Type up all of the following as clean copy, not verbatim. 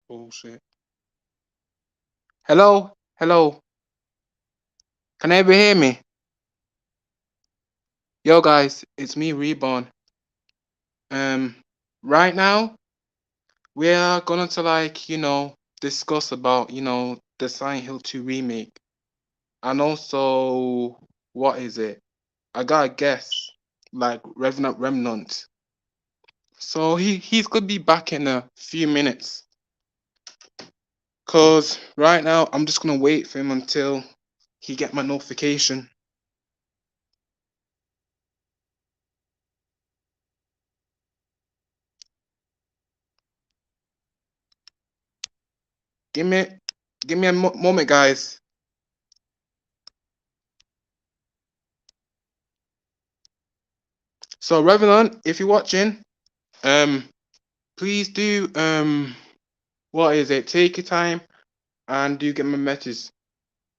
Bullshit. Hello? Hello? Can anybody hear me? Yo, guys, it's me, Reborn. Um, right now, we are gonna to discuss about, the Silent Hill 2 remake. And also, what is it? I got a guess, like Revenant Remnant. So he's gonna be back in a few minutes. Cause right now, I'm just gonna wait for him until he get my notification. Give me, give me a moment, guys. So Revenant, if you're watching, um, please do what is it? Take your time and do get my message.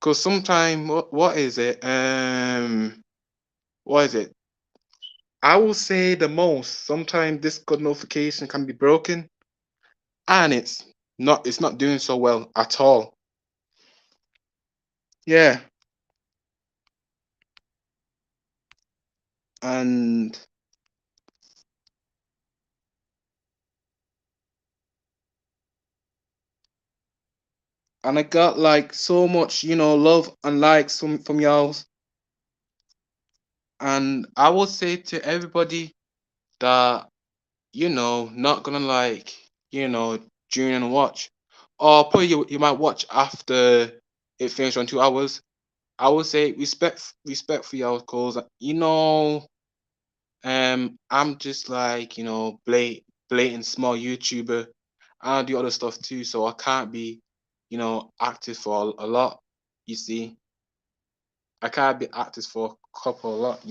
Cause sometime what is it? What is it? I will say the most. Sometimes this good notification can be broken, and it's not doing so well at all. Yeah, and I got like so much, love and likes from y'all. And I will say to everybody that not gonna tune in and watch. Or probably you might watch after it finished on 2 hours. I would say respect for y'all cause I'm just like, blatant small YouTuber. I do other stuff too, so I can't be, active for a lot, you see. I can't be active for a couple a lot.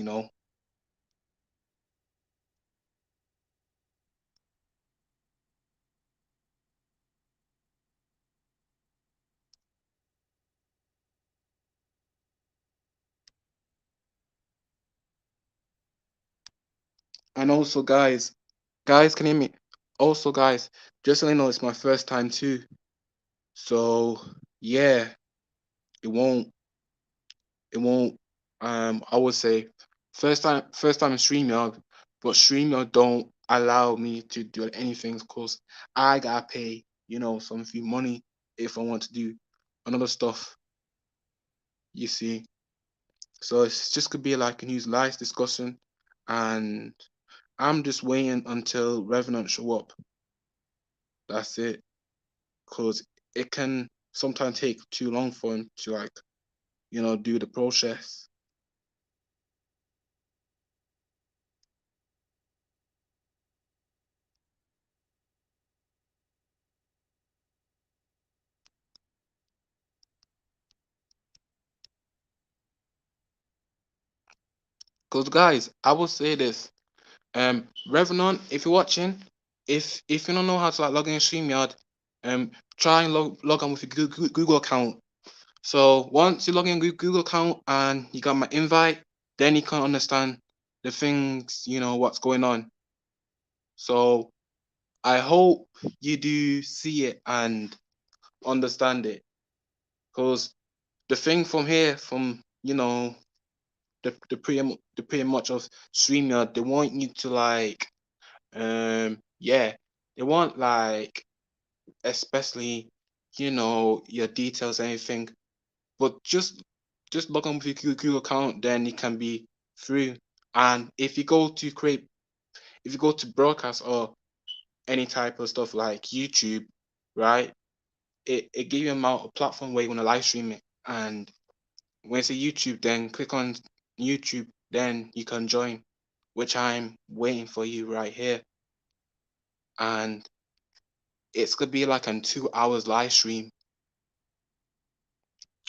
And also guys, can you hear me? Also guys, just so you know it's my first time too. So yeah, it won't it won't I would say first time in StreamYard, but StreamYard don't allow me to do anything because I gotta pay, some few money if I want to do another stuff, you see. So it's just could be like a news live discussion, and I'm just waiting until Revenant show up. That's it. Cause it can sometimes take too long for him to do the process. Cause guys, I will say this. Revenant, if you're watching, if you don't know how to log in StreamYard, try and log on with your Google account. So once you log in Google account and you got my invite, then you can understand the things, what's going on. So I hope you do see it and understand it. Cause the thing from here, from the pretty much of StreamYard, they want you to yeah, they want especially your details and everything, but just log on with your Google account, then it can be through. And if you go to broadcast or any type of stuff like YouTube, right, it give you a platform where you want to live stream it. And when it's a YouTube, then click on YouTube, then you can join, which I'm waiting for you right here. And it's gonna be like a 2 hours live stream.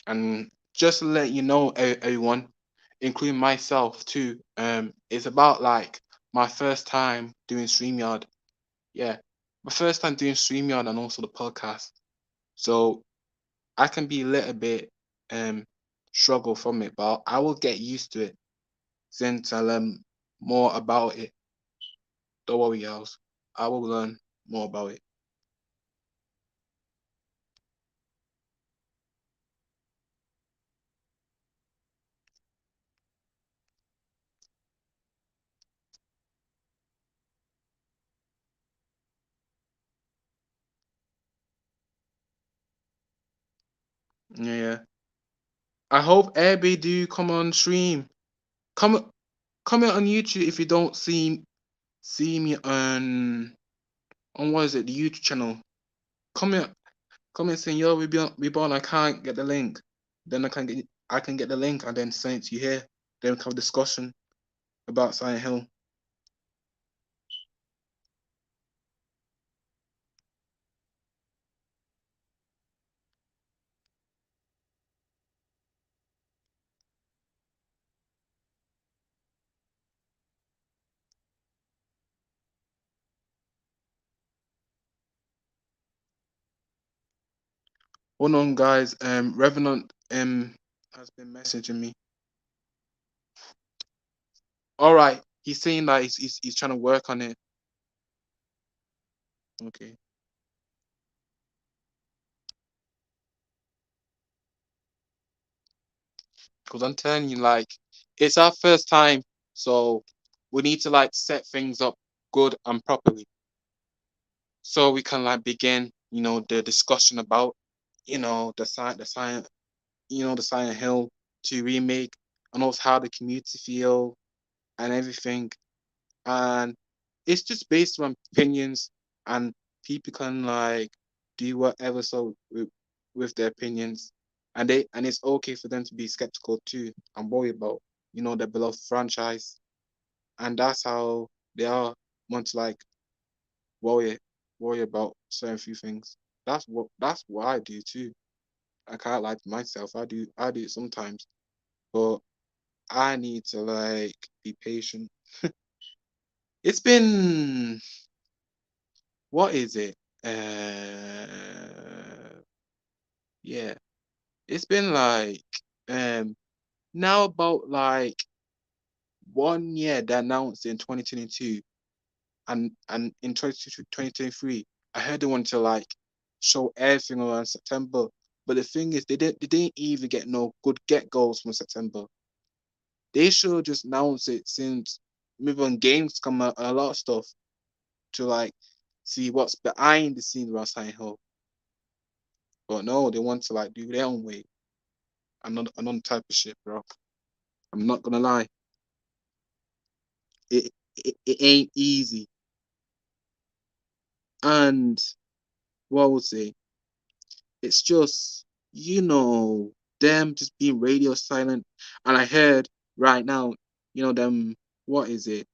And just to let you know, everyone, including myself too, it's about like my first time doing StreamYard. Yeah, my first time doing StreamYard and also the podcast. So I can be a little bit struggle from it, but I will get used to it since I learn more about it. Don't worry, else. I will learn more about it. Yeah, yeah. I hope everybody do come on stream. Comment comment on YouTube if you don't see me on what is it, the YouTube channel. Comment comment saying yo we born I can't get the link. Then I can get the link and then send it to you here. Then we can have a discussion about Silent Hill. Hold on guys, Revenant has been messaging me. Alright, he's saying that he's trying to work on it. Okay. Because I'm telling you, like, it's our first time, so we need to like set things up good and properly, so we can like begin, the discussion about, the Silent Hill to remake, and also how the community feel and everything, and it's just based on opinions, and people can like do whatever so with their opinions, and it's okay for them to be skeptical too and worry about their beloved franchise, and that's how they are want to like worry worry about certain few things. That's what I do too. I can't lie to myself. I do it sometimes, but I need to like be patient. It's been, what is it? Yeah, it's been like um now about like 1 year they announced in 2022, and in 2023 I heard they wanted to like show everything around September. But the thing is they didn't even get no good get goals from September. They should have just announced it since maybe on games come out a lot of stuff to like see what's behind the scenes around Silent Hill. But no, they want to like do their own way. Another type of shit, bro. I'm not gonna lie. It ain't easy. And what I would say, it's just, them just being radio silent. And I heard right now, them, what is it?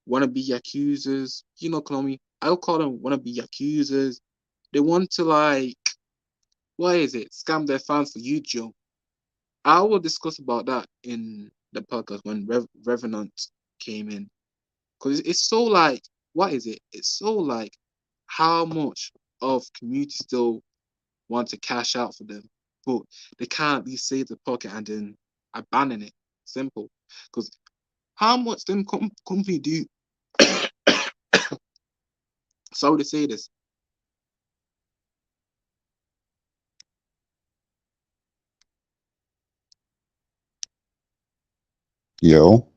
Wanna be Yakuzas, Konami. I'll call them wanna be Yakuzas. They want to like, what is it? Scam their fans for YouTube. I will discuss about that in the podcast when Revenant came in. Because it's so like, what is it? It's so like how much of community still want to cash out for them, but they can't at least save the pocket and then abandon it. Simple. Because how much them company do? Sorry to say this. Yo.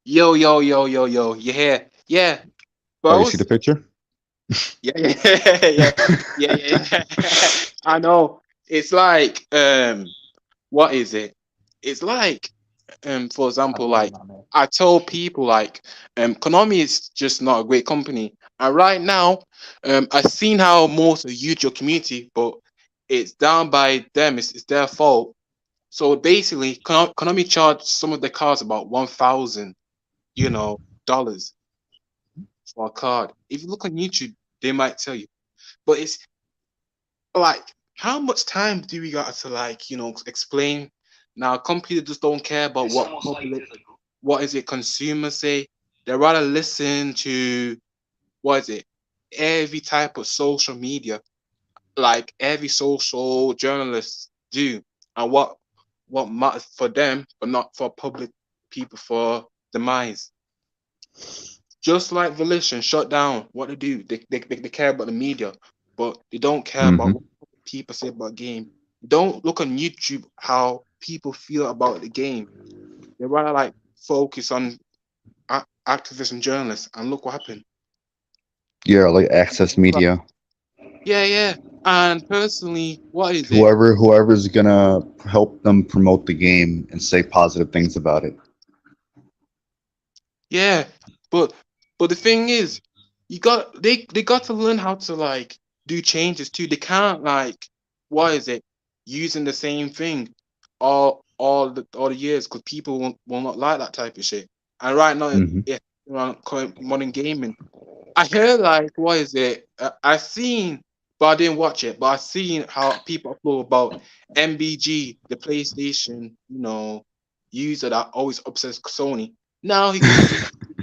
Yo, yo, yo, yo, yo. You hear? Yeah, Oh, you see the bros. picture? Yeah, yeah, yeah, yeah, yeah. Yeah. I know. It's like, what is it? It's like, for example, like I told people like, Konami is just not a great company. And right now, I've seen how most of YouTube community, but it's down by them. It's their fault. So basically, Konami charged some of the cards about 1,000, dollars for a card. If you look on YouTube, they might tell you. But it's like, how much time do we got to like, explain? Now, companies just don't care about what is it consumers say. They rather listen to, what is it, every type of social media, like every social journalist do, and what matters for them, but not for public people for demise. Just like Volition shut down, what they do, they care about the media, but they don't care about Hmm. what people say about game. Don't look on YouTube how people feel about the game. They rather like focus on activists and journalists, and look what happened. Yeah, like Access Media. Yeah, yeah. And personally, what is it? Whoever's gonna help them promote the game and say positive things about it. Yeah, but but the thing is, they got to learn how to like do changes too. They can't like what is it using the same thing all the years because people will not like that type of shit. And right now, Hmm. yeah, around current modern gaming, I heard like what is it? I seen, but I didn't watch it. But I seen how people upload about MBG, the PlayStation, user that always obsessed with Sony. Now he's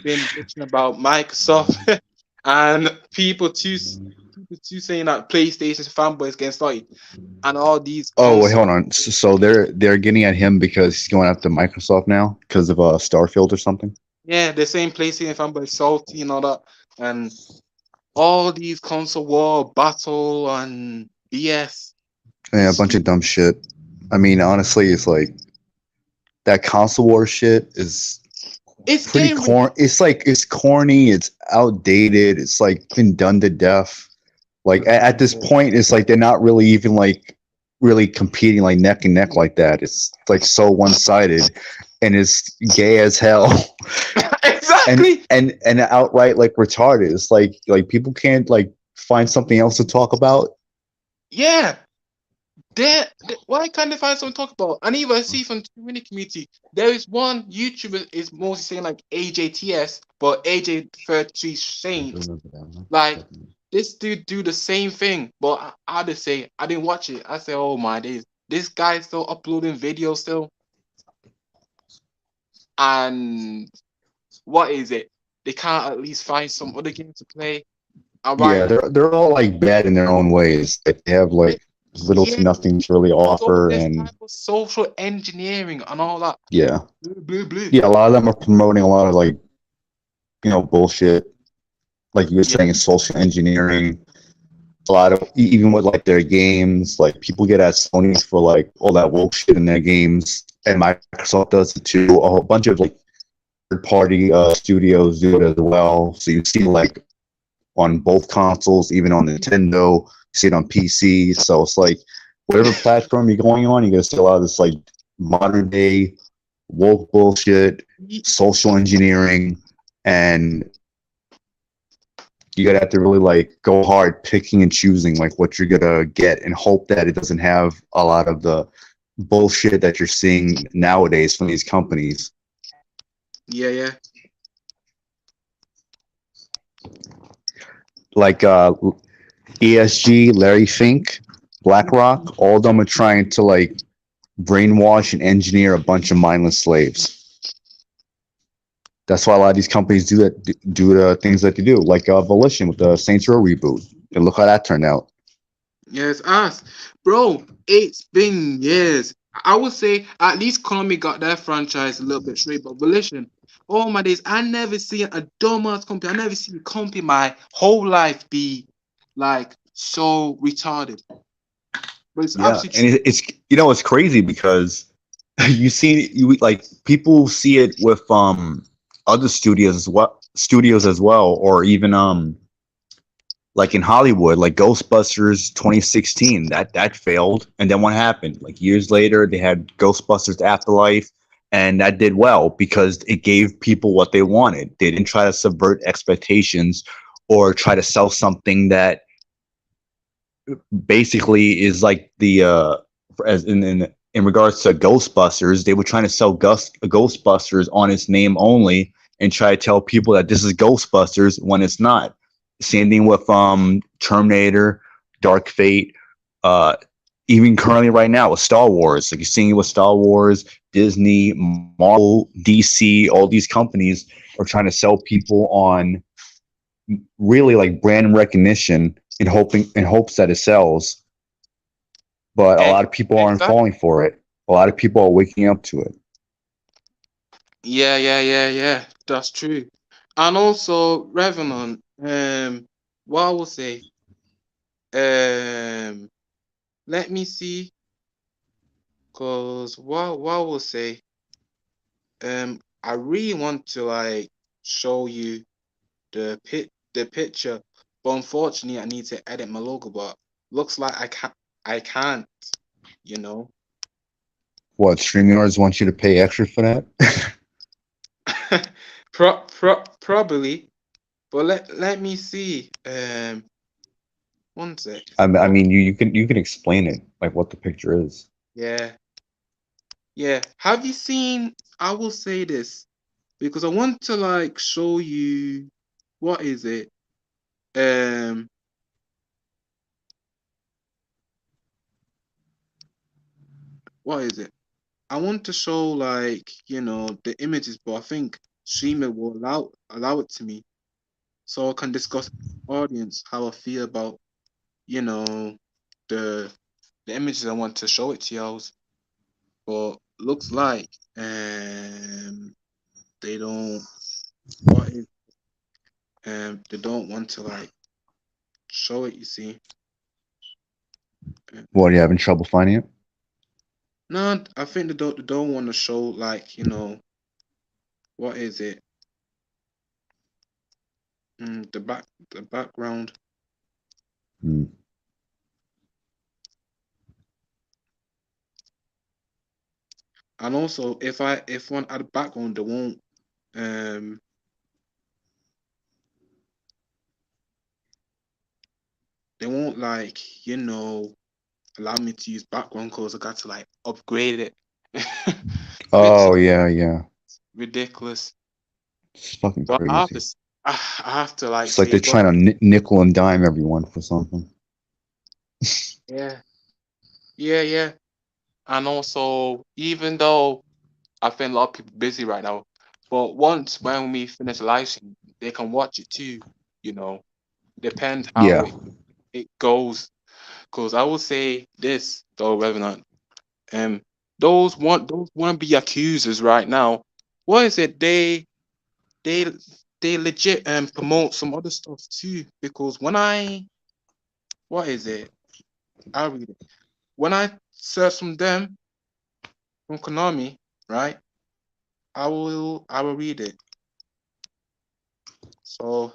been bitching about Microsoft and people too saying that PlayStation fanboys getting started and all these Oh wait, hold consoles. on. So they're getting at him because he's going after Microsoft now because of Starfield or something. Yeah, they're saying PlayStation fanboys salty and all that, and all these console war battle and BS. Yeah, a bunch of Stupid. dumb shit. I mean, honestly, it's like that console war shit is It's pretty getting rid- It's like it's corny. It's outdated. It's like been done to death. Like at this point, it's like they're not really even like really competing like neck and neck like that. It's like so one sided, and it's gay as hell, exactly. and outright like retarded. It's like people can't like find something else to talk about. Yeah. Why can't they find something to talk about? And even I see from the community, there is one YouTuber is mostly saying like AJTS, but AJ33 Saint, like this dude do the same thing. But I just say I didn't watch it. I say, oh my days, this guy's still uploading videos still, and what is it? They can't at least find some other game to play. All Yeah, right, they're all like bad in their own ways. Like they have like little to yeah. nothing to really So offer, this and type of social engineering and all that. yeah, Blue, blue, blue. yeah. A lot of them are promoting a lot of like bullshit. Like you were Yeah, saying, social engineering. A lot of even with like their games, like people get at Sony for like all that woke shit in their games, and Microsoft does it too. A whole bunch of like third party studios do it as well. So you see like on both consoles, even on Nintendo, you see it on PC. So it's like whatever platform you're going on, you're gonna see a lot of this like modern day woke bullshit, Ye- social engineering, and you gotta have to really like go hard picking and choosing like what you're gonna get and hope that it doesn't have a lot of the bullshit that you're seeing nowadays from these companies. yeah, yeah. Like ESG, Larry Fink, BlackRock, all of them are trying to like brainwash and engineer a bunch of mindless slaves. That's why a lot of these companies do the things that they do, like Volition with the Saints Row reboot. And look how that turned out. Yes, us, bro. It's been years. I would say at least Konami got their franchise a little bit straight, but Volition. Oh my days, I never seen a dumbass company. I never seen a company my whole life be like so retarded. But it's Yeah, absolutely and true. it's it's crazy because you see you like people see it with other studios as well, or even like in Hollywood, like Ghostbusters 2016, that failed, and then what happened? Like years later, they had Ghostbusters Afterlife, and that did well because it gave people what they wanted. They didn't try to subvert expectations or try to sell something that basically is like the as in regards to Ghostbusters, they were trying to sell Ghostbusters on its name only and try to tell people that this is Ghostbusters when it's not. Same thing with Terminator, Dark Fate, uh, even currently right now with Star Wars. Like you're seeing it with Star Wars, Disney, Marvel, DC, all these companies are trying to sell people on really like brand recognition in hopes that it sells, but a Eh, lot of people aren't exactly. falling for it. A lot of people are waking up to it. Yeah, yeah, yeah, yeah. That's true. And also Revenant. What I will say. Let me see. Cause what I will say. I really want to like show you the picture, but unfortunately I need to edit my logo bar. looks like I can't, you know. What StreamYards wants you to pay extra for that? Probably, but let me see. One sec. I Oh, mean, you can explain it like what the picture is. yeah, yeah. Have you seen? I will say this because I want to like show you what is it? Um, what is it? I want to show like the images, but I think Streamer will allow it to me so I can discuss audience how I feel about you know the the images I want to show it to y'all. But looks like they don't what is they don't want to like show it. You see, Um, What, are you having trouble finding it? no, I think they don't want to show like what is it? The background. Hmm. And also, if one add background, um they won't like allow me to use background because I got to like upgrade it. Which Oh yeah, yeah. ridiculous. It's fucking So crazy. I have to like It's like they're save up. trying to nickel and dime everyone for something. Yeah, yeah, yeah. And also, even though I think a lot of people busy right now, but once when we finish the live stream, they can watch it too. You know, depends how Yeah. it goes. Because I will say this though, Revenant. Um, those want to be accusers right now. What is it? They they legit promote some other stuff too. Because when I what is it? I'll read it. When I search from them from Konami, right? I will read it. So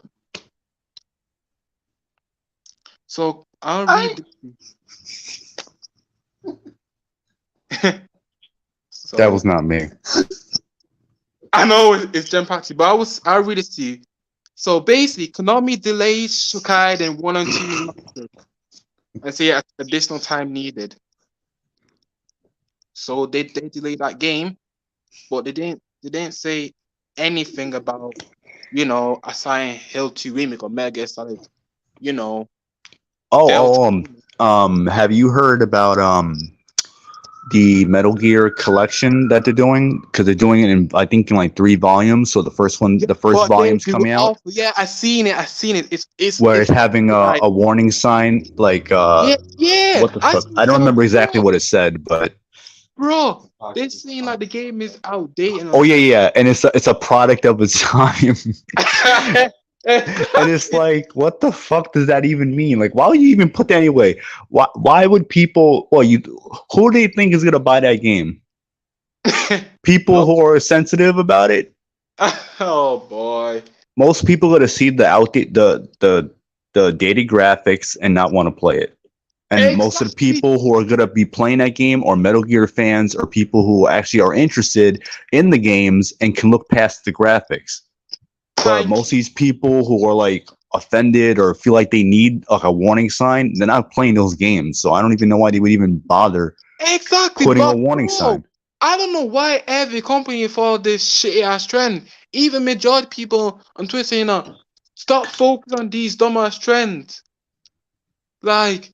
I'll read the That was so not me. I know it's Gen Paxi, but I'll read it to you. So basically, Konami delays Shokai and 1 and 2 remaster and say additional time needed. So they delayed that game, but they didn't say anything about a Silent Hill 2 remake or Mega Solid, you know, Oh, Delta. have you heard about the Metal Gear collection that they're doing? Because they're doing it in, I think, in like 3 volumes. So Yeah, the first but they volume's blew coming out, off. Yeah, I seen it. I seen it. where it's It's having like a warning sign, like yeah, yeah. what the I fuck? seen I don't it. remember exactly Bro, what it said, but bro. They seem like the game is outdated oh and yeah, like yeah, and it's a product of its time. And it's exactly. like, what the fuck does that even mean? Like, why would you even put that anyway? Why would people? Well, who do they think is gonna buy that game? People Nope. who are sensitive about it. Oh boy. Most people are gonna see the dated graphics and not want to play it. And most of the Exactly. people who are gonna be playing that game are Metal Gear fans or people who actually are interested in the games and can look past the graphics. But Thank most you. of these people who are like offended or feel like they need like a warning sign, they're not playing those games. So I don't even know why they would even bother Exactly, putting a but warning bro, sign. I don't know why every company follow this shitty ass trend. Even majority people on Twitter, stop focusing on these dumbass trends. Like,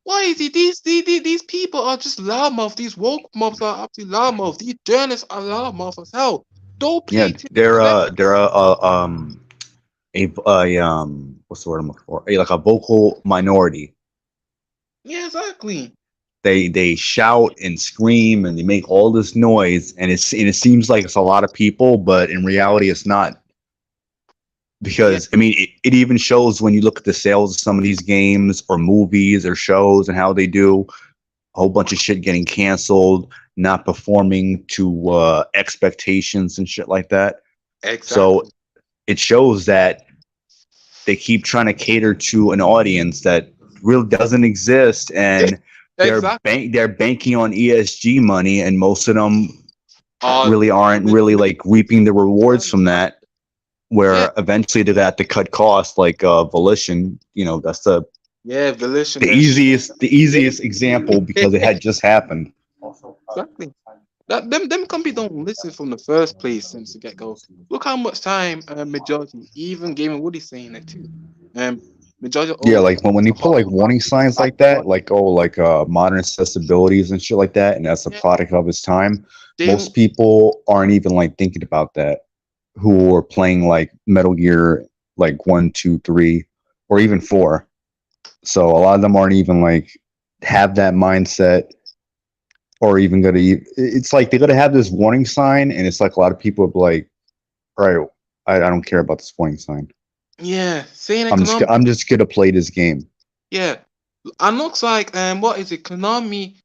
why is it these people are just loudmouth. These woke mobs are absolutely loudmouth. These journalists are loudmouth as hell. Don't Yeah, pay too much attention. they're a what's the word I'm looking for? Like a vocal minority. Yeah, exactly. They shout and scream and they make all this noise, and it seems like it's a lot of people, but in reality, it's not. Yeah, Because I mean, it even shows when you look at the sales of some of these games or movies or shows and how they do a whole bunch of shit getting canceled, not performing to expectations and shit like that. So exactly. it shows that they keep trying to cater to an audience that really doesn't exist, and Exactly. they're banking on ESG money, and most of them Uh, really aren't mi- really mi- like reaping the rewards from exactly. that. Yeah, Where eventually they have to cut costs, like Volition. You know, that's yeah, Volition, the then easiest the easiest example because it had just happened. exactly. That them companies don't listen from the first place since the get go. Look how much time majority, even Game Woody saying it too. Majority Yeah, always like when you put like warning signs like like that, what like like modern accessibilities and shit like that, and that's a yeah, product of its time. they Most people aren't even like thinking about that. Who are playing like Metal Gear, like one, two, three, or even four. So a lot of them aren't even like have that mindset, or even gonna. It's like they're gonna have this warning sign, and it's like a lot of people are like, "All right, I don't care about this warning sign. yeah, saying economic. I'm just gonna play this game." Yeah, and looks like what is it? Konami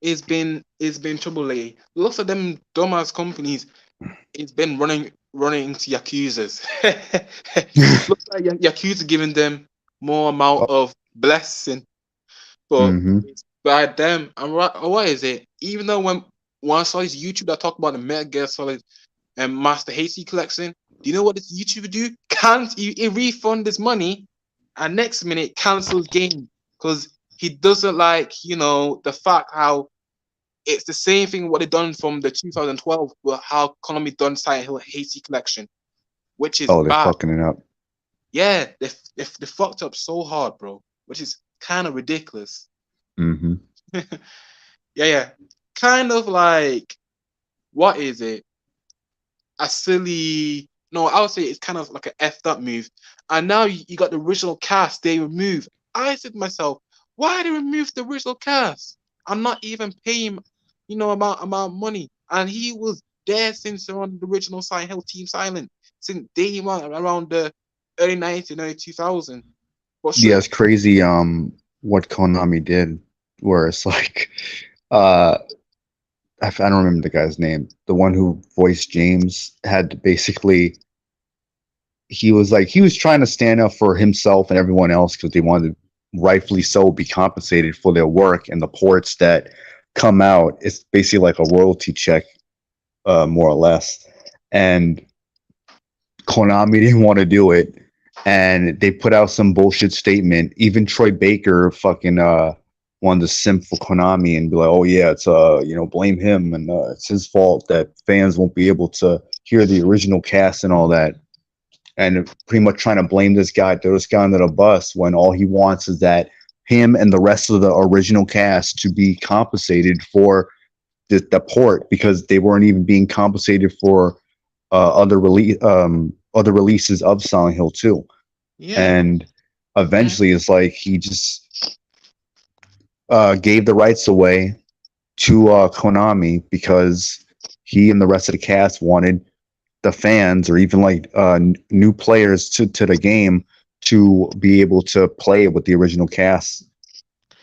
is been trouble lately. Looks like them dumbass companies. It's been running into Yakuza's. Looks like Yakuza giving them more amount of blessing, but Mm-hmm. it's by them. And what is it? Even though when I saw this YouTube that talked about the Metal Gear Solid and Master Hasty collection, do you know what this YouTuber do? Can't he refund his money, and next minute cancels game because he doesn't like the fact how it's the same thing what they done from the 2012, but how Konami done Silent Hill Hasty collection, which is Oh, they're bad. fucking it up. Yeah, they fucked up so hard, bro, which is kind of ridiculous. Mm-hmm. Yeah, yeah, kind of like what is it? A silly. No, I would say it's kind of like an effed up move. And now you got the original cast they remove. I said to myself, why they remove the original cast? I'm not even paying, amount of money. And he was there since around the original Silent Hill Team Silent, since day one around the early 90s, early 2000. But Yeah, sure, it's crazy. What Konami did, where it's like, uh, I don't remember the guy's name. The one who voiced James had to basically. He was trying to stand up for himself and everyone else because they wanted, rightfully so, be compensated for their work, and the ports that come out. It's basically like a royalty check, more or less. And Konami didn't want to do it, and they put out some bullshit statement. Even Troy Baker fucking wanted to simp for Konami and be like, "Oh yeah, it's blame him, and it's his fault that fans won't be able to hear the original cast and all that." And pretty much trying to blame this guy, throw this guy under the bus when all he wants is that him and the rest of the original cast to be compensated for the port, because they weren't even being compensated for other releases of Silent Hill 2. yeah. And Mm, eventually, it's like he just gave the rights away to Konami because he and the rest of the cast wanted the fans, or even like new players to the game, to be able to play with the original cast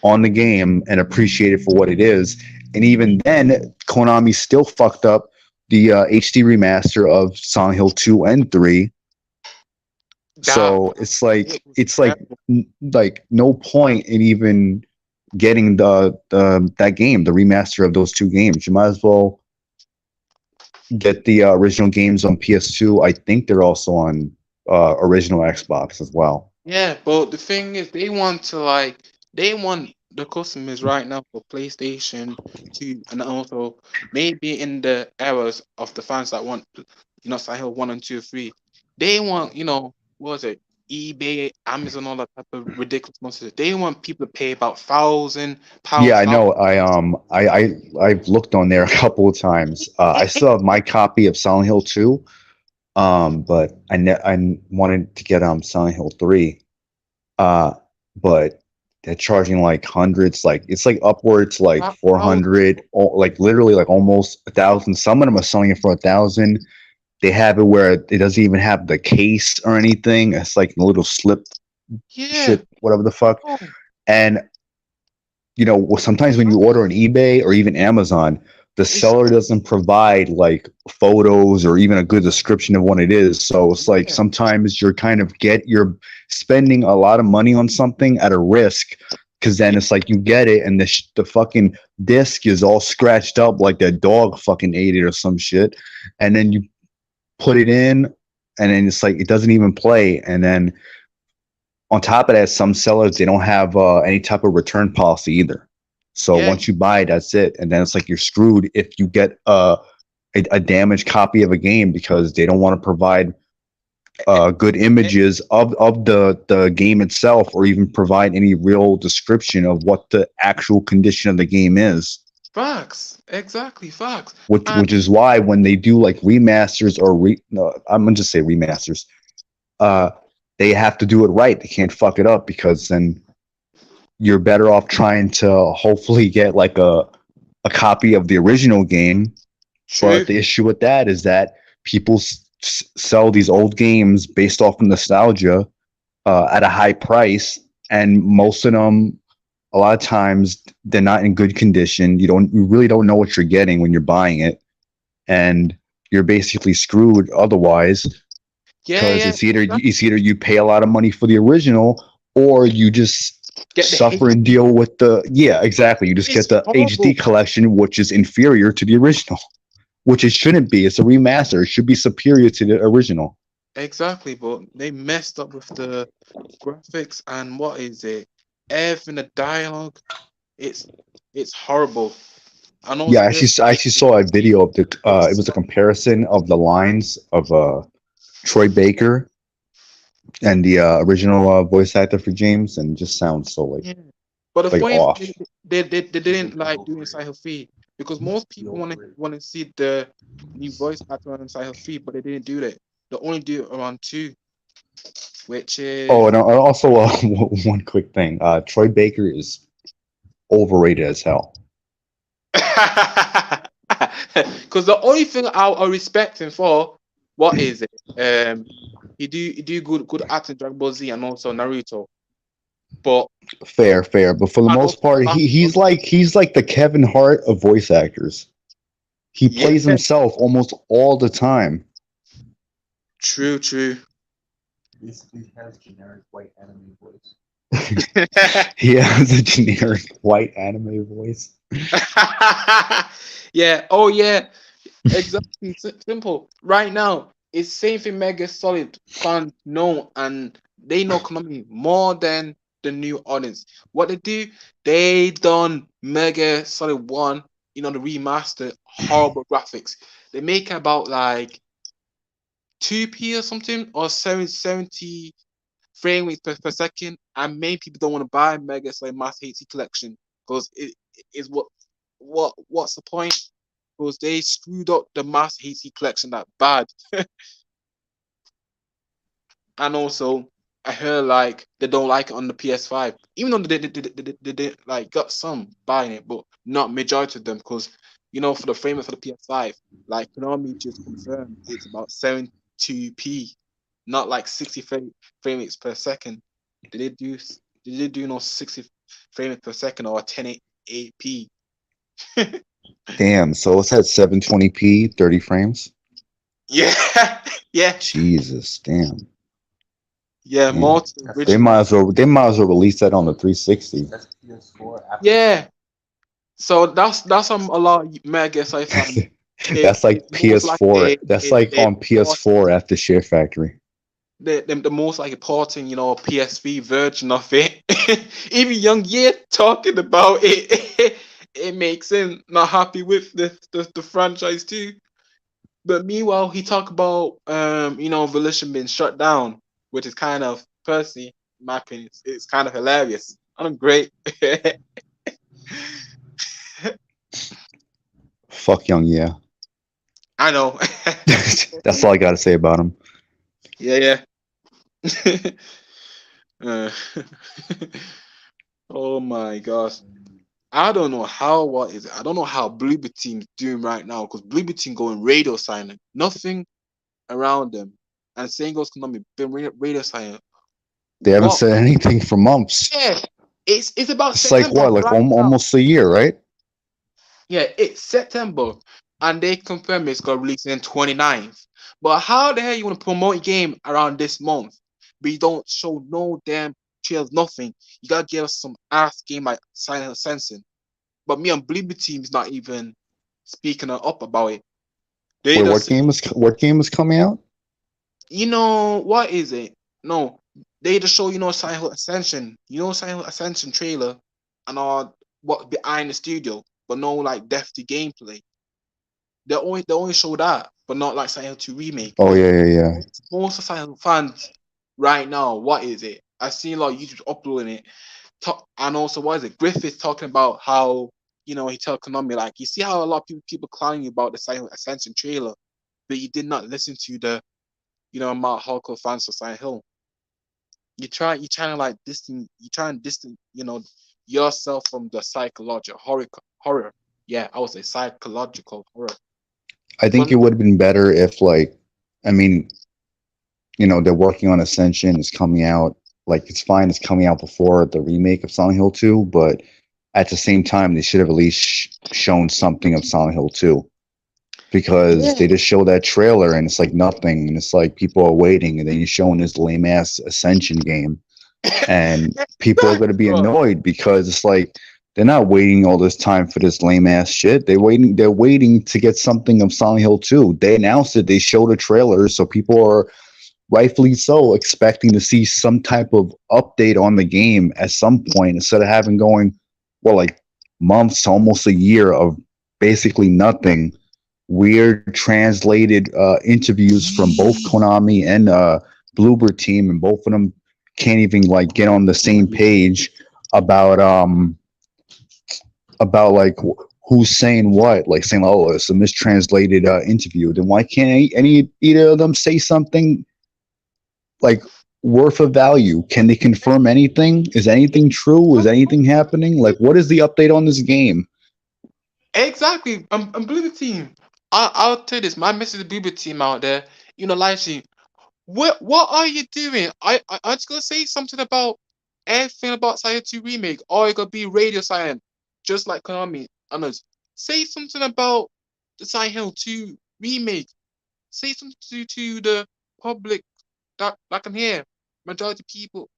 on the game and appreciate it for what it is. And even then, Konami still fucked up the HD remaster of Silent Hill 2 and 3. that So it was it's terrible. like no point in even getting the that game, the remaster of those two games. You might as well get the original games on PS2. I think they're also on original Xbox as well. Yeah, but the thing is, they want the customers right now for PlayStation 2, and also maybe in the eras of the fans that want, Silent Hill 1 and 2, 3, they want, what was it, eBay, Amazon, all that type of ridiculous nonsense. They want people to pay about Yeah, £1,000, I know. I've looked on there a couple of times. I still have my copy of Silent Hill 2. But I wanted to get Silent Hill 3. Uh, but they're charging like hundreds, like it's like upwards like about 400, like literally like almost 1,000. Some of them are selling it for 1,000. They have it where it doesn't even have the case or anything. It's like a little slip Yeah. shit, whatever the fuck. Oh, And sometimes when you order on eBay or even Amazon, the It's seller doesn't provide like photos or even a good description of what it is. So it's like yeah, sometimes you're spending a lot of money on something at a risk, because then yeah, it's like you get it and the fucking disc is all scratched up like a dog fucking ate it or some shit, and then you put it in and then it's like it doesn't even play, and then on top of that, some sellers they don't have any type of return policy either. So yeah. once you buy it, that's it, and then it's like you're screwed if you get a damaged copy of a game because they don't want to provide eh, good eh, images of the game itself or even provide any real description of what the actual condition of the game is. Facts, exactly, facts. Which And is why when they do like remasters or no, I'm gonna just say remasters, uh, they have to do it right. They can't fuck it up because then you're better off trying to hopefully get like a copy of the original game. But true, the issue with that is that people sell these old games based off of nostalgia at a high price, and most of them, a lot of times, they're not in good condition. You really don't know what you're getting when you're buying it, and you're basically screwed otherwise yeah, because yeah, it's exactly. either you pay a lot of money for the original or you just Get the suffer and HD. deal with the yeah exactly you just It's get the HD horrible. collection, which is inferior to the original, which it shouldn't be. It's a remaster. It should be superior to the original. Exactly, but they messed up with the graphics and what is it? Everything, the dialogue. It's it's horrible. And Yeah, also there's I like actually saw a video of the it was a it's comparison of the lines of Troy Baker and the original voice actor for James, and it just sounds so yeah. But the like funny thing, off. they didn't like doing Silent Feed because most people want to see the new voice actor on Silent Feed, but they didn't do that. They only do it around two, which Oh, is and also one quick thing. Troy Baker is overrated as hell. because the only thing I respect him for, what is it? He do good acting in Dragon Ball Z and also Naruto, but Fair, but for the and most also part, Dragon Ball. he's like the Kevin Hart of voice actors. He Yeah, plays himself almost all the time. true, true. Basically has generic white anime voice. He has a generic white anime voice. Yeah. Oh, yeah. Exactly. Simple. Right now, it's same thing. Mega Solid fans know, and they know Konami more than the new audience. What they do, they done Mega Solid One. The remaster, horrible graphics. They make about like 2p or something, or 70 frame rates per second, and many people don't want to buy Mega Solid Master HD Collection because it is what's the point? Because they screwed up the Master HD Collection that bad, and also I heard like they don't like it on the PS5, even though they like got some buying it, but not majority of them because for the frame rate for the PS5, like Konami just confirmed it's about 72p, not like 60 frame rates per second. Did they do? Did they do 60 frame rates per second or 1080p? Damn, so it's at 720p, 30 frames. Yeah, yeah, Jesus, yeah. More damn. to the original. They might as well release that on the 360. Yeah. So that's a lot of Mega Sci-Fi. That's like It's most like PS4. That's like a on porting, PS4 at the Share Factory. the most like a porting, PSV version of it. Even Young Year talking about it, it makes him not happy with the franchise too. But meanwhile, he talked about Volition being shut down, which is kind of personally, in my opinion, it's kind of hilarious. I'm great. Fuck Young, yeah. I know. That's all I got to say about him. Yeah, yeah. Uh, oh my gosh. I don't know what is it. I don't know how Bloober team's doing right now because Bloober team going radio silent. Nothing around them. And same goes Konami, been radio silent. They haven't What? said anything for months. Yeah. It's about It's like September. what, like Right now. almost a year, right? Yeah, it's September, and they confirm it's gonna release in 29th. But how the hell you wanna promote a game around this month, but you don't show no damn trails, nothing? You gotta give us some ass game like Silent Hill Sensing. But me and Bloober team is not even speaking up about it. They Wait, just, what game is coming out? what is it? No, they just show Silent Hill Ascension, Silent Hill Ascension trailer, and all what behind the studio, but no like depth to gameplay. They only show that, but not like Silent Hill 2 remake. Oh yeah, yeah, yeah. Most of Silent Hill fans right now, what is it? I've seen a lot of YouTube uploading it. And also, what is it? Griffith talking about how he tell Konami, like, you see how a lot of people clowning about the Silent Hill Ascension trailer, but you did not listen to the amount of hardcore fans of Silent Hill. You trying to like distant you trying to distant yourself from the psychological horror. Yeah, I would say psychological horror. I think But it would have been better if, like, I mean, they're working on Ascension. It's coming out. Like, it's fine. It's coming out before the remake of Silent Hill 2, but at the same time, they should have at least shown something of Silent Hill 2, because yeah, they just show that trailer and it's like nothing, and it's like people are waiting, and then you're showing this lame ass Ascension game, and people are going to exactly, be bro. annoyed because it's like they're not waiting all this time for this lame ass shit. They're waiting to get something of Silent Hill 2. They announced it, they showed a trailer, so people are rightfully so expecting to see some type of update on the game at some point, instead of having going, well, like months, almost a year of basically nothing. Weird translated interviews from both Konami and Bloober team, and both of them can't even like get on the same page about like who's saying what, like saying, oh, it's a mistranslated interview. Then why can't either of them say something like worth of value? Can they confirm anything? Is anything true? Is anything happening? Like, what is the update on this game? Exactly. I'm Bloober team. I'll tell you this. My message to Bloober team out there, live stream. What are you doing? I just gonna say something about everything about Silent 2 remake, or it gonna be radio silent, just like Konami and us. Say something about the Silent Hill 2 remake. Say something to the public that can hear. Majority of people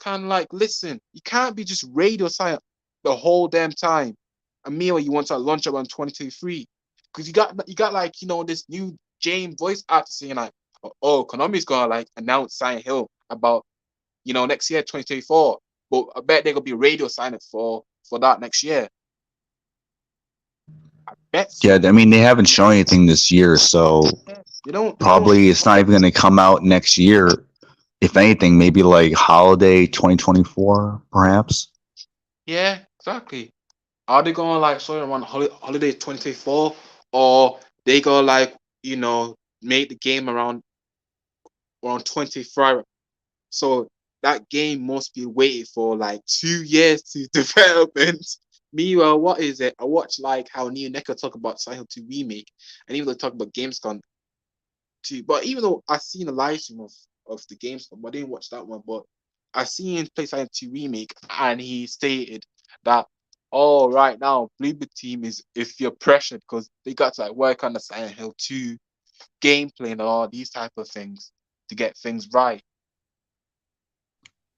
can like listen. You can't be just radio silent the whole damn time. And meanwhile, you want to launch around 2023 because you got like this new James voice actor saying like, oh, Konami's gonna like announce Silent Hill about next year 2024, but I bet they're gonna be radio silent for that next year. I bet Yeah, so. I mean, they haven't shown anything this year, so They don't probably it's not even going to come out next year. If anything, maybe like holiday 2024, perhaps. Yeah, exactly. Are they gonna like show it around holiday 2024, or they gonna like make the game around 25? So that game must be waiting for like 2 years to development. Meanwhile, what is it? I watch like how Neo Neko talk about Silent Hill 2 remake, and even though talk about Gamescom too. But even though I seen a live stream of the Gamescom, but I didn't watch that one. But I seen Play Silent 2 remake, and he stated that, oh, right now Bloober team is feel pressured because they got to like work on the Silent Hill 2 gameplay and all these type of things to get things right.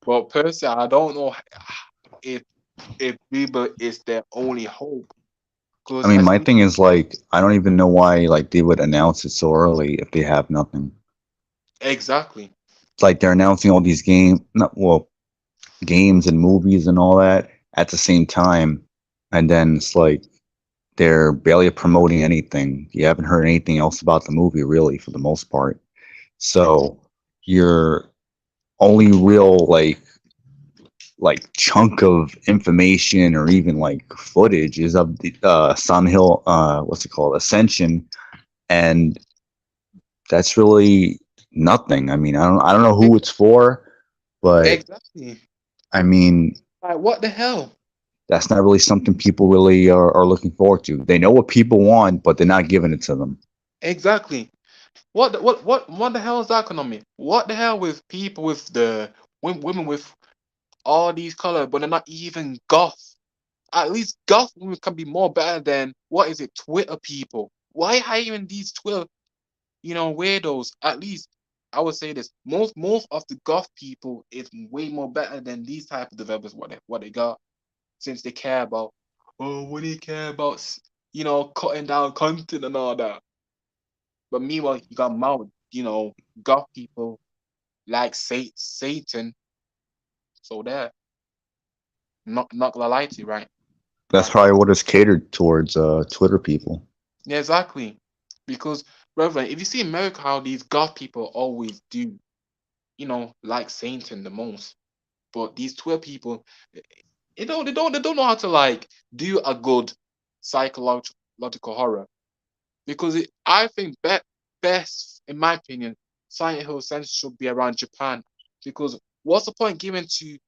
But personally, I don't know if Bieber is their only hope. I Because mean, I my see thing is like, I don't even know why like they would announce it so early if they have nothing. exactly, It's like they're announcing all these games and movies and all that at the same time, and then it's like they're barely promoting anything. You haven't heard anything else about the movie really, for the most part. So your only real chunk of information or even like footage is of the Sun Hill, what's it called, Ascension, and that's really nothing. I mean, I don't know who it's for, but exactly. I mean, Like what the hell? that's not really something people really are looking forward to. They know what people want, but they're not giving it to them. Exactly. What the hell is that economy? What the hell with people with the women with all these colors, but they're not even goth? at least golf can be more better than what is it, Twitter people. Why hiring these Twitter, weirdos? At least I would say this. Most of the golf people is way more better than these type of developers what they got, since they care about, oh, what do you care about, cutting down content and all that. But meanwhile, you got more, golf people like Satan. So there, not gonna lie to you, right? That's Not gonna. probably what is catered towards Twitter people. Yeah, exactly. Because, Reverend, if you see America, how these golf people always do, like Satan the most. But these Twitter people, they don't know how to like do a good psychological horror. Because I think best, in my opinion, Silent Hill Sense should be around Japan. Because what's the point giving to,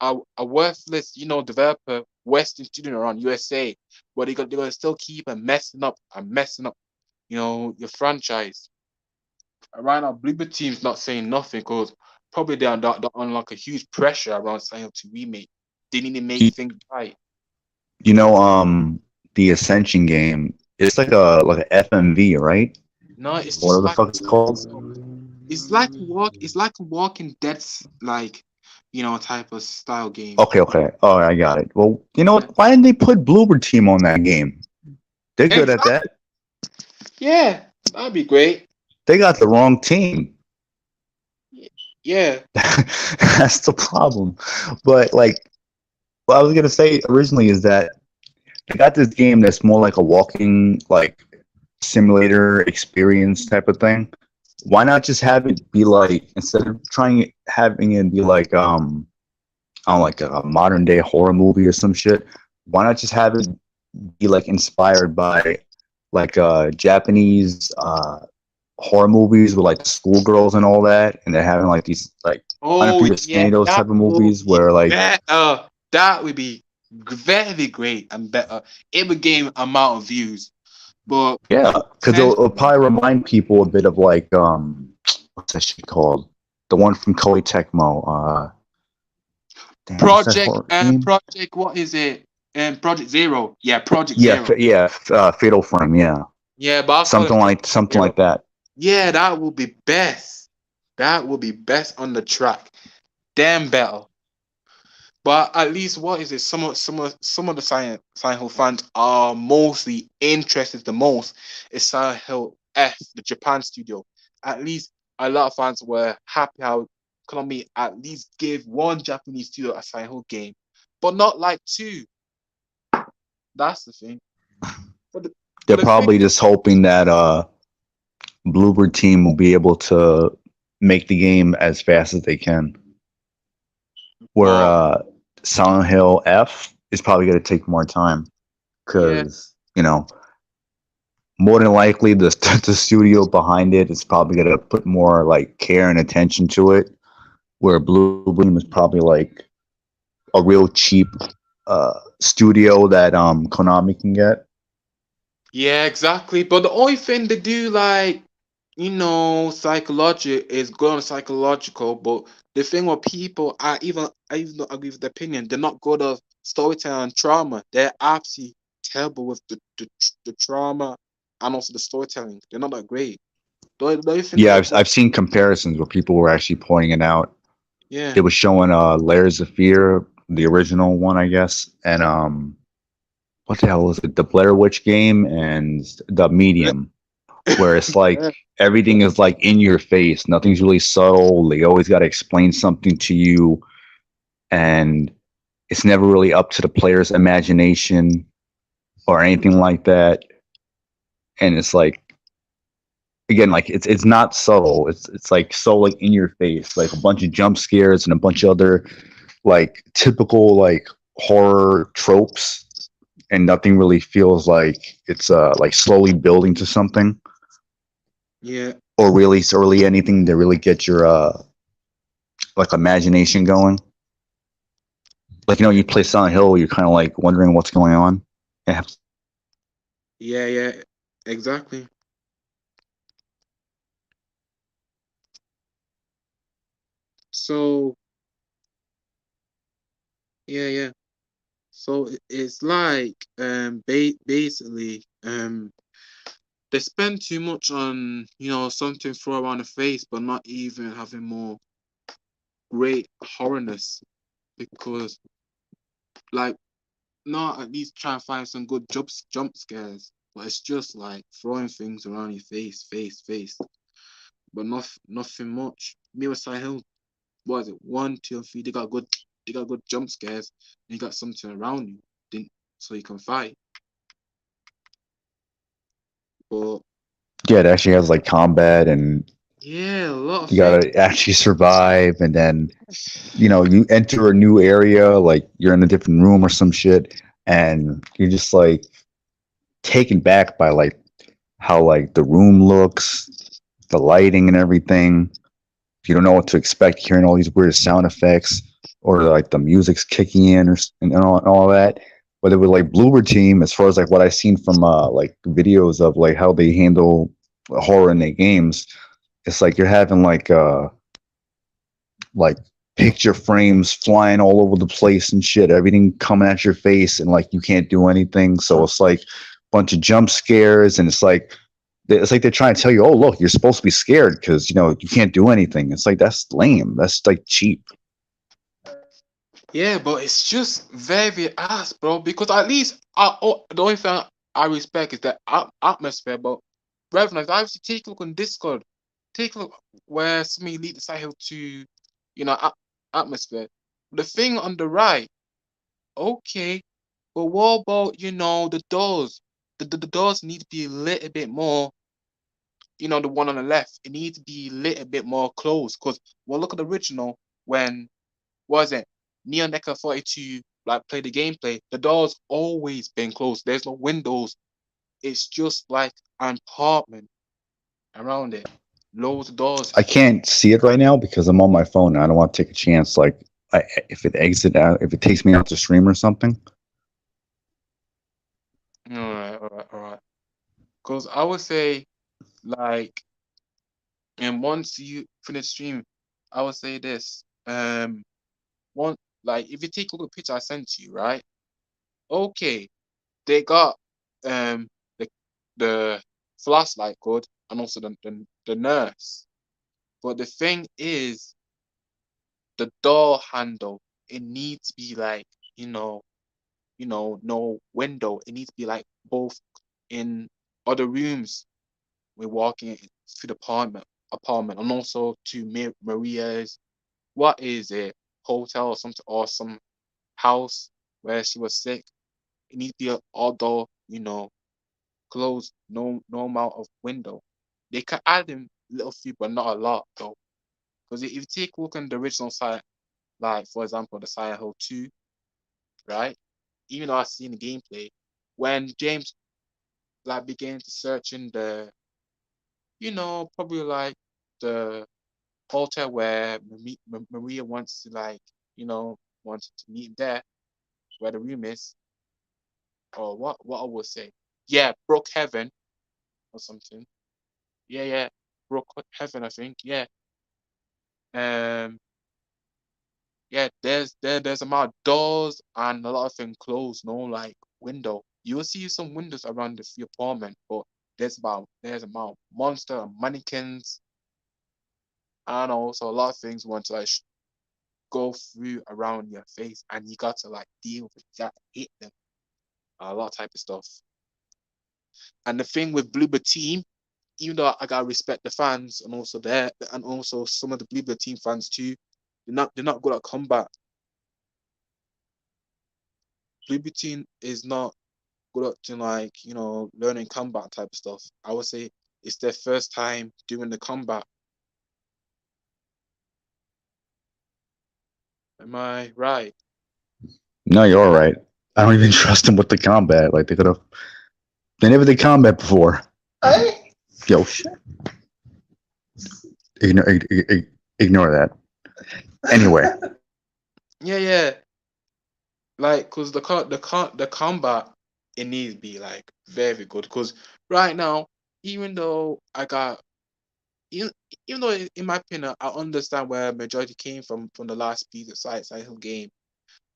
a worthless, developer Western student around USA, where they're gonna still keep and messing up, your franchise. Right now, Bloober team's not saying nothing because probably they're on like a huge pressure around Silent Hill to remake. They need to make You, things right. you know, the Ascension game. It's like a FMV, right? No, it's just Whatever the like fuck it's called. it's like a Walking Dead's like, type of style game. Okay, okay. Oh, I got it. Well, you know Yeah. what? Why didn't they put Bloober Team on that game? They're good at Exactly. that. Yeah, that'd be great. They got the wrong team. Yeah. That's the problem. But like, what I was gonna say originally is that they got this game that's more like a walking like simulator experience type of thing. Why not just have it be like instead of trying having it be like on like a modern day horror movie or some shit? Why not just have it be like inspired by like Japanese horror movies with like the schoolgirls and all that, and they're having like these like I don't know if Oh you've ever yeah, seen those that type of will movies be where like better. That would be very great and better. It would gain amount of views. But yeah, because it'll essentially, probably remind people a bit of like what's that shit called? The one from Koei Tecmo. Damn, what's that horror game? What is it? Project Zero. Yeah, Project Yeah, Zero. Fatal Frame. Yeah, Yeah, but I'll call it Project something Zero. like that. Yeah, that would be best. That would be best on the track. Damn better. But at least what is it? Some of the Silent Hill fans are mostly interested the most is Silent Hill F, the Japan studio. At least a lot of fans were happy how Konami at least gave one Japanese studio a Silent Hill game, but not like two. That's the thing. But the, They're but the thing probably is, just hoping that Bloober Team will be able to make the game as fast as they can. Where oh Silent Hill F is probably going to take more time yeah, because more than likely the studio behind it is probably going to put more like care and attention to it. Where Blue Beam is probably like a real cheap studio that Konami can get. yeah, exactly. But the only thing they do like, psychology is good on psychological, but the thing with people, I even don't agree with the opinion. They're not good at storytelling and trauma. They're absolutely terrible with the trauma and also the storytelling. They're not that great. Don't you think Yeah, that? I've seen comparisons where people were actually pointing it out. Yeah. It was showing Layers of Fear, the original one, I guess, and what the hell was it? The Blair Witch game and the Medium, where it's like Yeah. everything is like in your face. Nothing's really subtle. They always got to explain something to you, and it's never really up to the player's imagination or anything like that. And it's like again, like it's not subtle. It's like so like in your face, like a bunch of jump scares and a bunch of other like typical like horror tropes, and nothing really feels like it's like slowly building to something Yeah. or really anything to really get your like imagination going. Like you play Silent Hill, you're kind of like wondering what's going on. Yeah, Yeah. Yeah. Exactly. So yeah. Yeah. So it's like basically they spend too much on something throw around the face, but not even having more great horrorness because like not at least try and find some good jump scares, but it's just like throwing things around your face, but nothing much. Me with Silent Hill, what is it? One, two, and three. They got good jump scares. And you got something around you, then so you can fight. But Yeah, it actually has like combat, and yeah, a lot of you things. gotta actually survive, and then you enter a new area, like you're in a different room or some shit, and you're just like taken back by like how like the room looks, the lighting and everything. You don't know what to expect, hearing all these weird sound effects, or like the music's kicking in, and all that. But with like Bloober Team, as far as like what I've seen from like videos of like how they handle horror in their games, it's like you're having like picture frames flying all over the place and shit, everything coming at your face, and like you can't do anything. So it's like a bunch of jump scares, and it's like they're trying to tell you, oh look, you're supposed to be scared because you can't do anything. It's like that's lame. That's like cheap. Yeah, but it's just very ass, bro. Because at least the only thing I respect is the atmosphere. But Reverend, if I was to take a look on Discord, take a look where somebody lead the side to, atmosphere. The thing on the right, okay, but what about the doors? The doors need to be a little bit more. The one on the left, it needs to be a little bit more closed. Cause well, look at the original when was it Neon Necker 42 like play the gameplay, the doors always been closed. There's no windows. It's just like an apartment around it. Loads of I doors. can't see it right now because I'm on my phone and I don't want to take a chance. Like, if it takes me out to stream or something. All right. Because I would say like, and once you finish stream, I would say this. One like if you take a look at the picture I sent you, right? Okay, they got um the the flashlight good and also the nurse. But the thing is, the door handle, it needs to be like, no window. It needs to be like both in other rooms. We're walking through the apartment, and also to Maria's, what is it, hotel or something, or some house where she was sick. It needs to be although, closed, no amount of window. They can add in little few, but not a lot though. Because if you take a look on the original site, like for example the Silent Hill 2, right? Even though I've seen the gameplay, when James like began to search in the, probably like the hotel where Maria wants to like, wants to meet him there, where the room is, or what I would say. Yeah, Brook Heaven or something. Yeah, Brook Heaven, I think. Yeah. Um yeah, there's amount of doors and a lot of them closed, no like window. You will see some windows around the apartment, but there's about monster and mannequins and also a lot of things want to like go through around your face and you got to like deal with it. You got to hit them. A lot of type of stuff. And the thing with Bloober Team, even though I gotta respect the fans and also some of the Bloober Team fans too, they're not good at combat. Bloober Team is not good up to like learning combat type of stuff. I would say it's their first time doing the combat. Am I right? No, you're all right. I don't even trust them with the combat. Like they never did combat before. Yo, ignore that. Anyway, Yeah. Like, cause the combat, it needs to be like very good. Cause right now, even though I got even, even though in my opinion I understand where majority came from the last piece of Silent Hill game,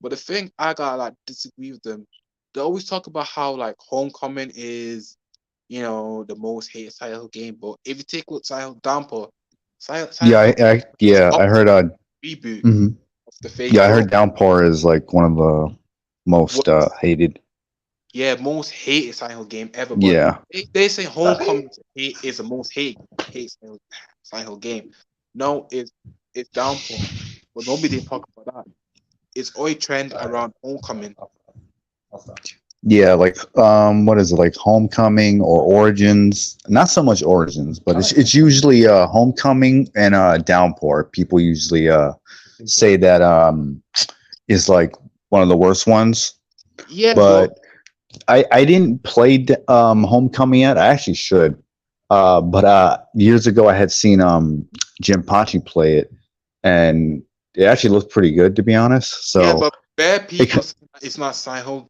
But the thing I gotta like disagree with them. They always talk about how like Homecoming is, the most hated Silent Hill game. But if you take a look at Silent Hill Downpour, Silent Hill was I opted heard. reboot Mhm. of the fake Yeah, I world. heard Downpour is like one of the most Was hated. Yeah, most hated Silent Hill game ever. But Yeah, they say Homecoming is the most hated Silent Hill game. No, it's Downpour, but nobody didn't talk about that. It's always trend around Homecoming. yeah. Like, what is it? Like Homecoming or Origins? Not so much Origins, but it's usually Homecoming and Downpour. People usually say that is like one of the worst ones. Yeah, but But I didn't play Homecoming yet. I actually should. But years ago, I had seen Jim Pachi play it, and it actually looked pretty good, to be honest. yeah, So but bad it, people say it's not Silent Hill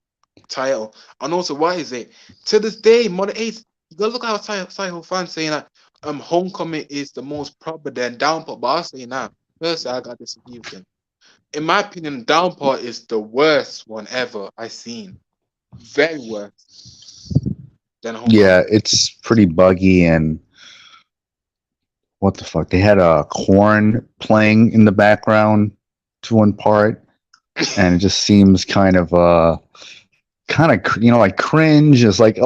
title. And also, why is it to this day, Modern 8? You gotta look at how Silent Hill fans saying that Homecoming is the most proper than Downpour. But I'll say now, personally, I got disagree with them. In my opinion, Downpour is the worst one ever I seen. Very worse than yeah, Homecoming. it's pretty buggy and what the fuck? They had a corn playing in the background to one part, and it just seems kind of like cringe. It's like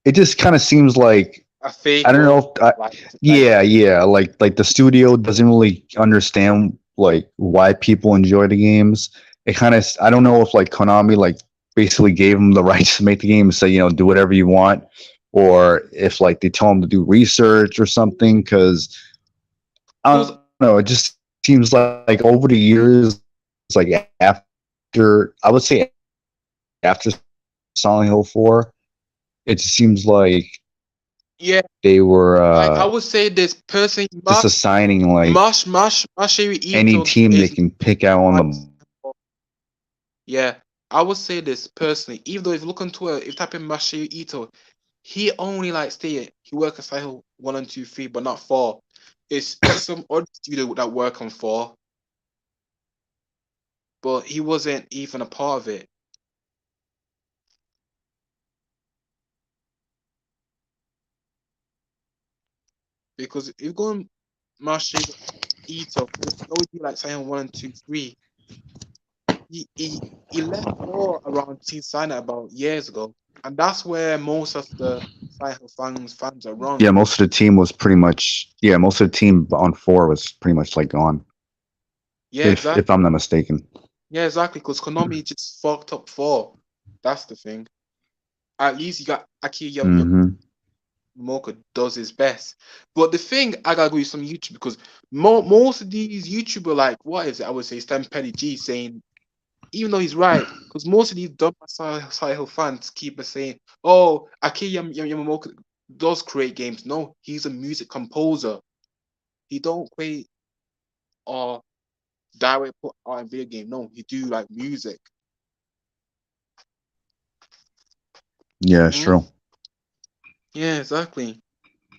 it just kind of seems like A fake I don't world, know if like yeah, like the studio doesn't really understand like why people enjoy the games. It kind of I don't know if like Konami like basically gave them the rights to make the game and say do whatever you want, or if like they tell them to do research or something. Because I don't because know, it just seems like over the years, like after I would say after Silent Hill 4, it just seems like they yeah, were like I would say this person just assigning like Masahiro any Ito team they is can pick out on my the. yeah. I would say this personally, even though if you look on Twitter, if you type in Masahiro Ito, he only like stay he work at Cycle 1 and 2 3, but not 4. It's some other studio that work on 4, but he wasn't even a part of it. Because if you go on Masahiro Ito, because he always do like Cycle 1 and 2 3. He left 4 around Team Signer about years ago, and that's where most of the Cycle fans are Yeah, run. most of the team was pretty much. Yeah, most of the team on 4 was pretty much like gone. Yeah, If exactly. I'm not mistaken. Yeah, exactly. Because Konami just fucked up 4. That's the thing. At least you got Akira Hmm. Yamamoto does his best. But the thing I gotta agree with some YouTube because most of these YouTuber like what is it? I would say Stan Petty G saying even though he's right because most of these dumb Silent Hill fans keep saying, "Oh, Akira Yamamoto does create games." No, he's a music composer. He don't create or direct put art in video game. No, he do like music. Yeah, it's Hmm. true. Yeah, exactly.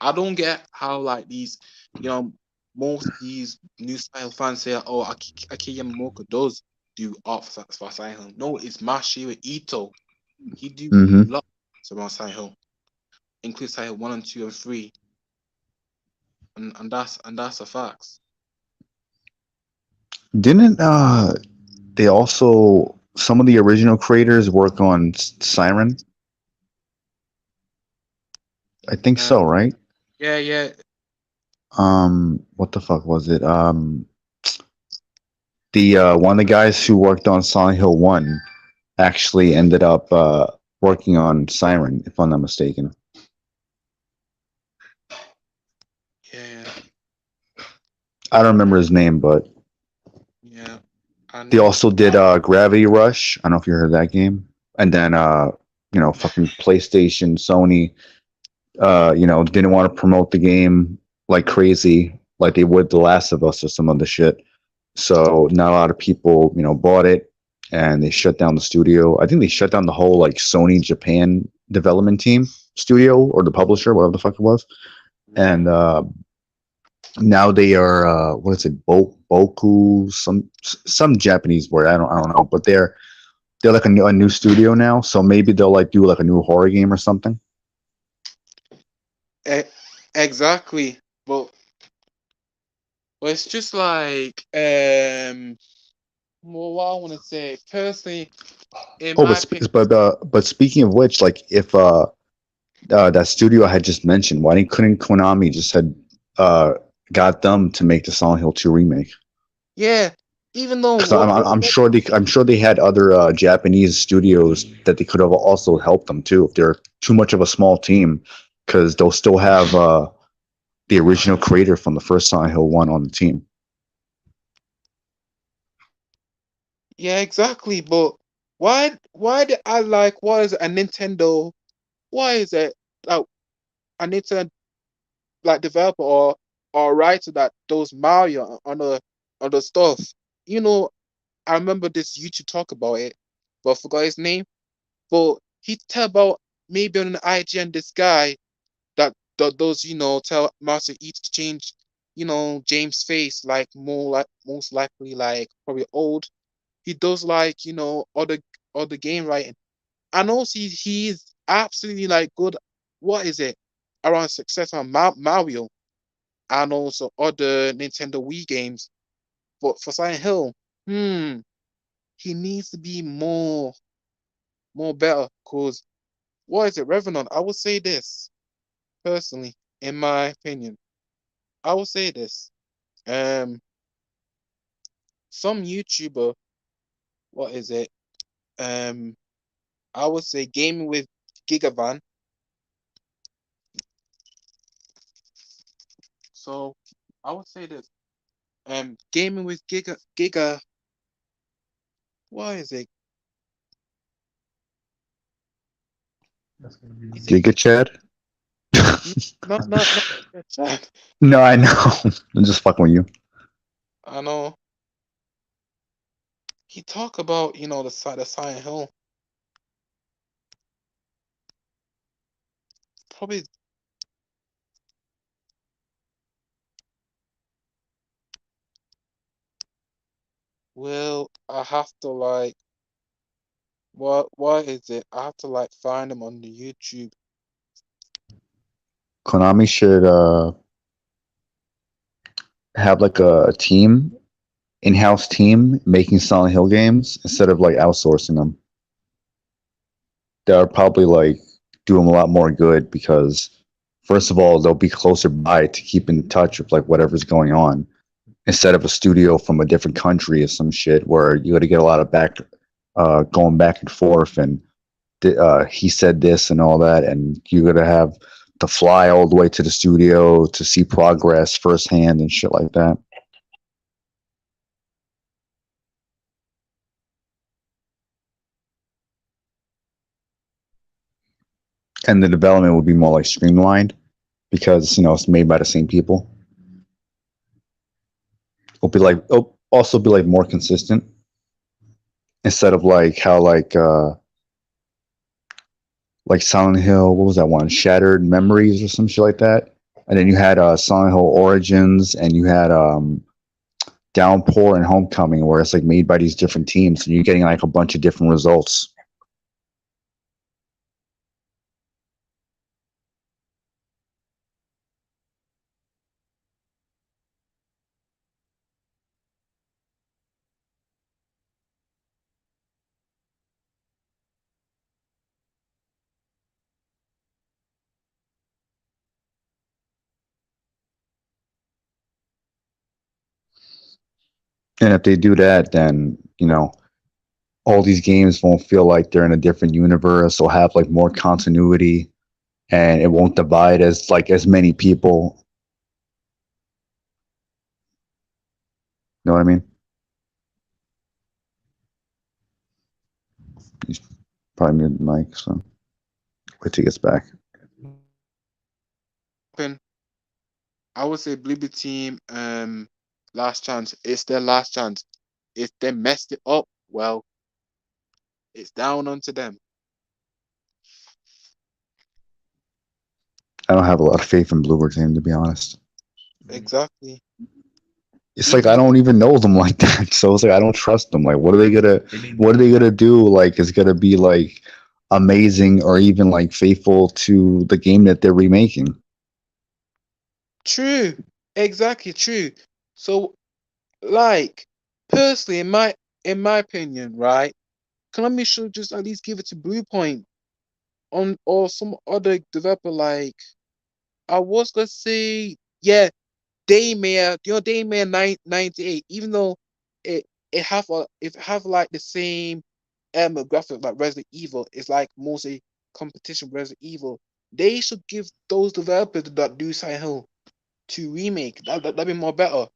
I don't get how like these, you know, most of these new style fans say, "Oh, Akira Yamamoto does do art for Silent Hill." No, it's Masahiro Ito. He do a Hmm. lot around Silent Hill, includes Silent Hill 1 and 2 and 3, and that's a fact. Didn't they also some of the original creators work on Siren? I think Uh, so, right? yeah, yeah, What the fuck was it? The one of the guys who worked on Silent Hill 1 actually ended up working on Siren, if I'm not mistaken. yeah, I don't remember his name, but yeah. I they know. also did Gravity Rush. I don't know if you heard of that game. And then fucking PlayStation, Sony, didn't want to promote the game like crazy, like they would The Last of Us or some other shit. So not a lot of people, bought it, and they shut down the studio. I think they shut down the whole like Sony Japan development team studio or the publisher, whatever the fuck it was. And Now they are what is it? Boku, some Japanese word. I don't know, but they're like a new studio now. So maybe they'll like do like a new horror game or something. E- exactly. But it's just like well, what I want to say personally, in Oh, my opinion, but speaking of which, like if that studio I had just mentioned, why didn't couldn't Konami just had uh got them to make the Silent Hill 2 remake? yeah. Even though Because I'm sure they had other Japanese studios that they could have also helped them too if they're too much of a small team, because they'll still have the original creator from the first Silent Hill 1 on the team. yeah, exactly. But why did I like what is it, a Nintendo? Why is it like a Nintendo like developer or writer that does Mario on the stuff? You know, I remember this YouTube talk about it, but I forgot his name. But he tell about maybe on an IGN this guy that does tell Master E to change James' face like more like most likely like probably old. He does like other game writing. And also he's absolutely like good. What is it around success on Mario and also other Nintendo Wii games. But for Silent Hill, hmm, he needs to be more better. Cause what is it, Revenant? I would say this personally, in my opinion. I will say this. Um, some YouTuber, what is it? Um, I would say gaming with Gigavan. So I would say this. Gaming with Giga. What is it? Is it? Giga Chad? Not Chat. No, I know. I'm just fucking with you. I know. He talk about the Silent Hill. Probably. Well, I have to like. What is it? I have to like find him on the YouTube. Konami should have like a team, in-house team making Silent Hill games instead of like outsourcing them. That would probably like do them a lot more good because first of all they'll be closer by to keep in touch with like whatever's going on instead of a studio from a different country or some shit where you got to get a lot of back going back and forth and he said this and all that and you got to have to fly all the way to the studio to see progress firsthand and shit like that. And the development would be more like streamlined because it's made by the same people. It'll also be like more consistent instead of like how like Silent Hill, what was that one? Shattered Memories or some shit like that. And then you had Silent Hill Origins, and you had Downpour and Homecoming, where it's like made by these different teams, and you're getting like a bunch of different results. And if they do that, then all these games won't feel like they're in a different universe. They'll have like more continuity, and it won't divide as many people. You know what I mean? He's probably muted the mic, so wait till he gets back. Open. I would say Bloober team. Last chance. It's their last chance. If they messed it up, well, it's down onto them. I don't have a lot of faith in Bloober team, to be honest. exactly. It's like I Even don't even know them like that. So it's like I don't trust them. Like what are they gonna do? Like is gonna be like amazing or even like faithful to the game that they're remaking. true, exactly true. So, like, personally, in my opinion, right, Konami should just at least give it to Blue Point on or some other developer. Like, I was gonna say, yeah, Daymare, Daymare 98, even though it have like the same graphic like Resident Evil, it's like mostly competition with Resident Evil. They should give those developers that do Silent Hill to remake. That'd be more better.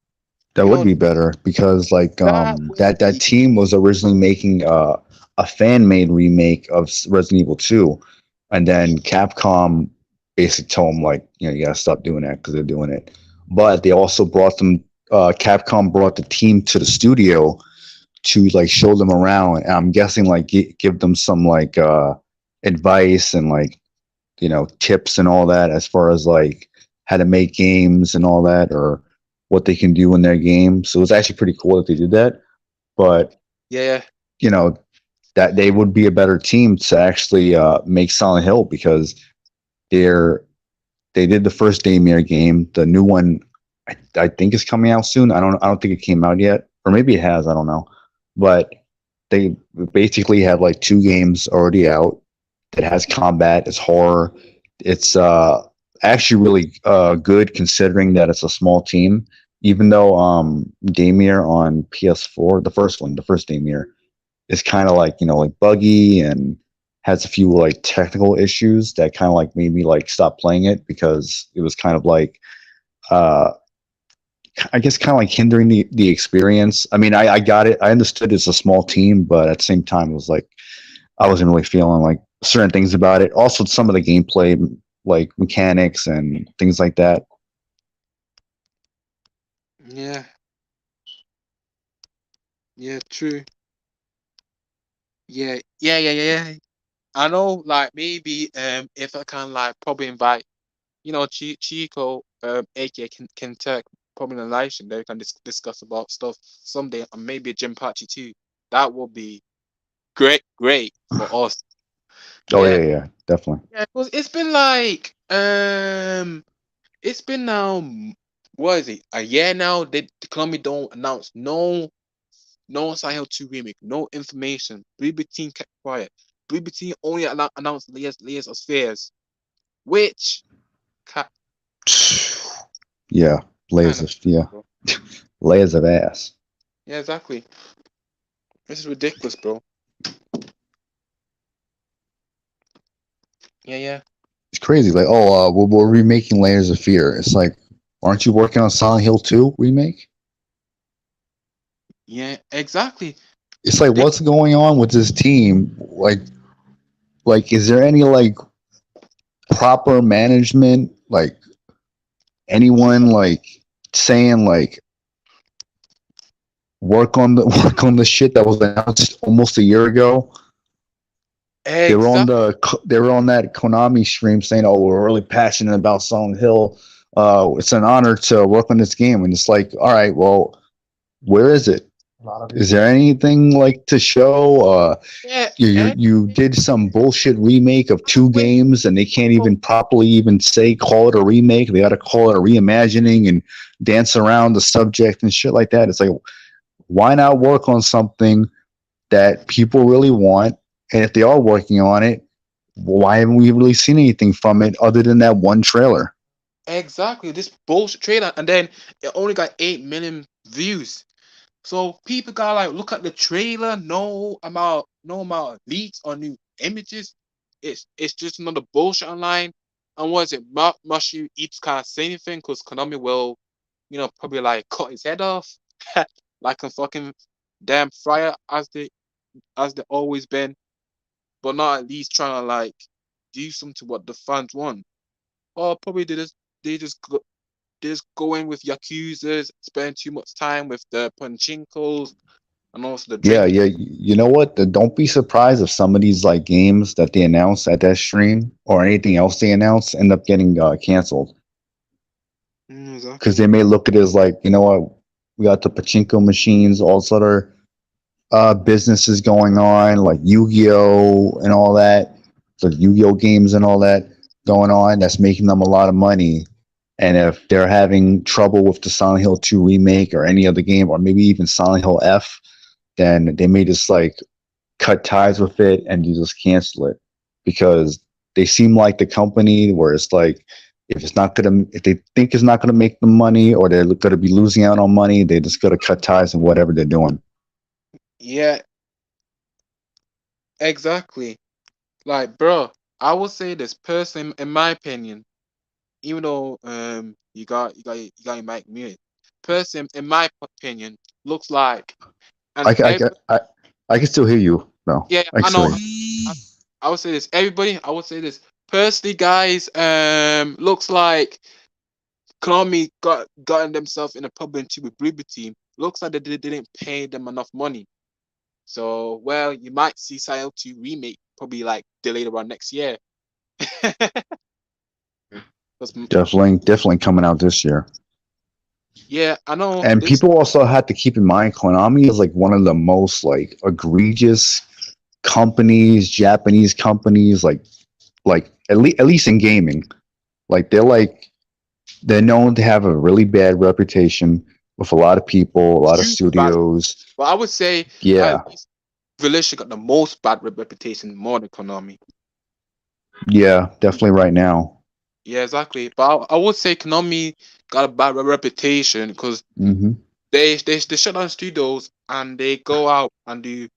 That You would know, be better because like that would that be team was originally making a fan made remake of Resident Evil 2, and then Capcom basically told them like you gotta stop doing that because they're doing it. But they also brought them. Capcom brought the team to the studio to like show them around. And I'm guessing like give them some like advice and like tips and all that as far as like how to make games and all that or what they can do in their game. So it's actually pretty cool that they did that. But yeah, you know that they would be a better team to actually make Silent Hill because they're they did the first Daymare game. The new one I think is coming out soon. I don't think it came out yet, or maybe it has. I don't know, but they basically have like two games already out that has combat, it's horror. It's actually really good considering that it's a small team. Even though Damir on PS4, the first one, the first Damir, is kind of like like buggy and has a few like technical issues that kind of like made me like stop playing it because it was kind of like uh I guess kind of like hindering the experience. I mean, I got it. I understood it's a small team, but at the same time, it was like I wasn't really feeling like certain things about it. Also, some of the gameplay, like mechanics and things like that. yeah, yeah, true. Yeah, yeah, yeah, yeah. I know, like maybe if I can like probably invite Chico, aka Kentuck, probably in Elisha, they can discuss about stuff someday, and maybe a gym party too. That would be great for us. Oh Yeah, yeah, yeah, definitely. yeah. Because it's been like it's been now what is it? A year now. The Columbia don't announce no Silent Hill 2 remake, no information. Bloober team kept quiet. Bloober team only announced layers of spheres, which kind Yeah, layers of of yeah, bro. layers of ass. Yeah, exactly. This is ridiculous, bro. Yeah, yeah, It's crazy. Like, oh, we're remaking Layers of Fear. It's like, aren't you working on Silent Hill 2 remake? yeah, exactly. It's like, They, what's going on with this team? Like, is there any like proper management? Like, anyone like saying like work on the shit that was announced almost a year ago? exactly, They were on that Konami stream saying, "Oh, we're really passionate about Silent Hill. It's an honor to work on this game." And it's like, all right, well, where is it? Is there anything like to show? yeah, You did some bullshit remake of two wait, games, and they can't bro, even properly even say call it a remake. They got to call it a reimagining and dance around the subject and shit like that. It's like, why not work on something that people really want? And if they are working on it, why haven't we really seen anything from it other than that one trailer? exactly. This bullshit trailer, and then it only got 8 million views. So people gotta like look at the trailer, no amount of leaks or new images. It's just another bullshit online. And was it Mashi Eats can't say anything because Konami will, probably like cut his head off, like a fucking damn fryer as they always been, but not at least trying to like do something what the fans want. Or probably they just go in with Yakuzas, spend too much time with the Panchinkos and also the Yeah, drink. yeah. You know what? Don't be surprised if some of these like games that they announce at that stream or anything else they announce end up getting canceled. because they Exactly. may look at it as like, you know what, we got the pachinko machines, all this other businesses going on, like Yu-Gi-Oh and all that, the Yu-Gi-Oh games and all that going on. That's making them a lot of money. And if they're having trouble with the Silent Hill 2 remake or any other game, or maybe even Silent Hill F, then they may just like cut ties with it and you just cancel it because they seem like the company where it's like if they think it's not gonna make them money or they're gonna be losing out on money, they just gotta cut ties in whatever they're doing. Yeah, exactly. Like, bro, I will say this person, in my opinion, even though you got your mic muted. Person, in my opinion, looks like and I, ca- I, ca- I can still hear you. No, yeah, I can I still know. hear I, I would say this. Everybody, I would say this. Personally, guys, looks like Konami gotten themselves in a problem too with Bloober team. Looks like they didn't pay them enough money. So, well, you might see Silent 2 remake probably like delayed around next year. 'Cause, you. Definitely coming out this year. yeah, I know And this. people also have to keep in mind Konami is like one of the most like egregious companies, Japanese companies, like at least in gaming. Like they're known to have a really bad reputation with a lot of people, a lot of Super bad. studios. But I would say at Yeah, least Volition got the most bad reputation more than Konami. yeah, definitely right now. Yeah, exactly. But I would say Konami got a bad reputation because Hmm. they shut down studios and they go out and do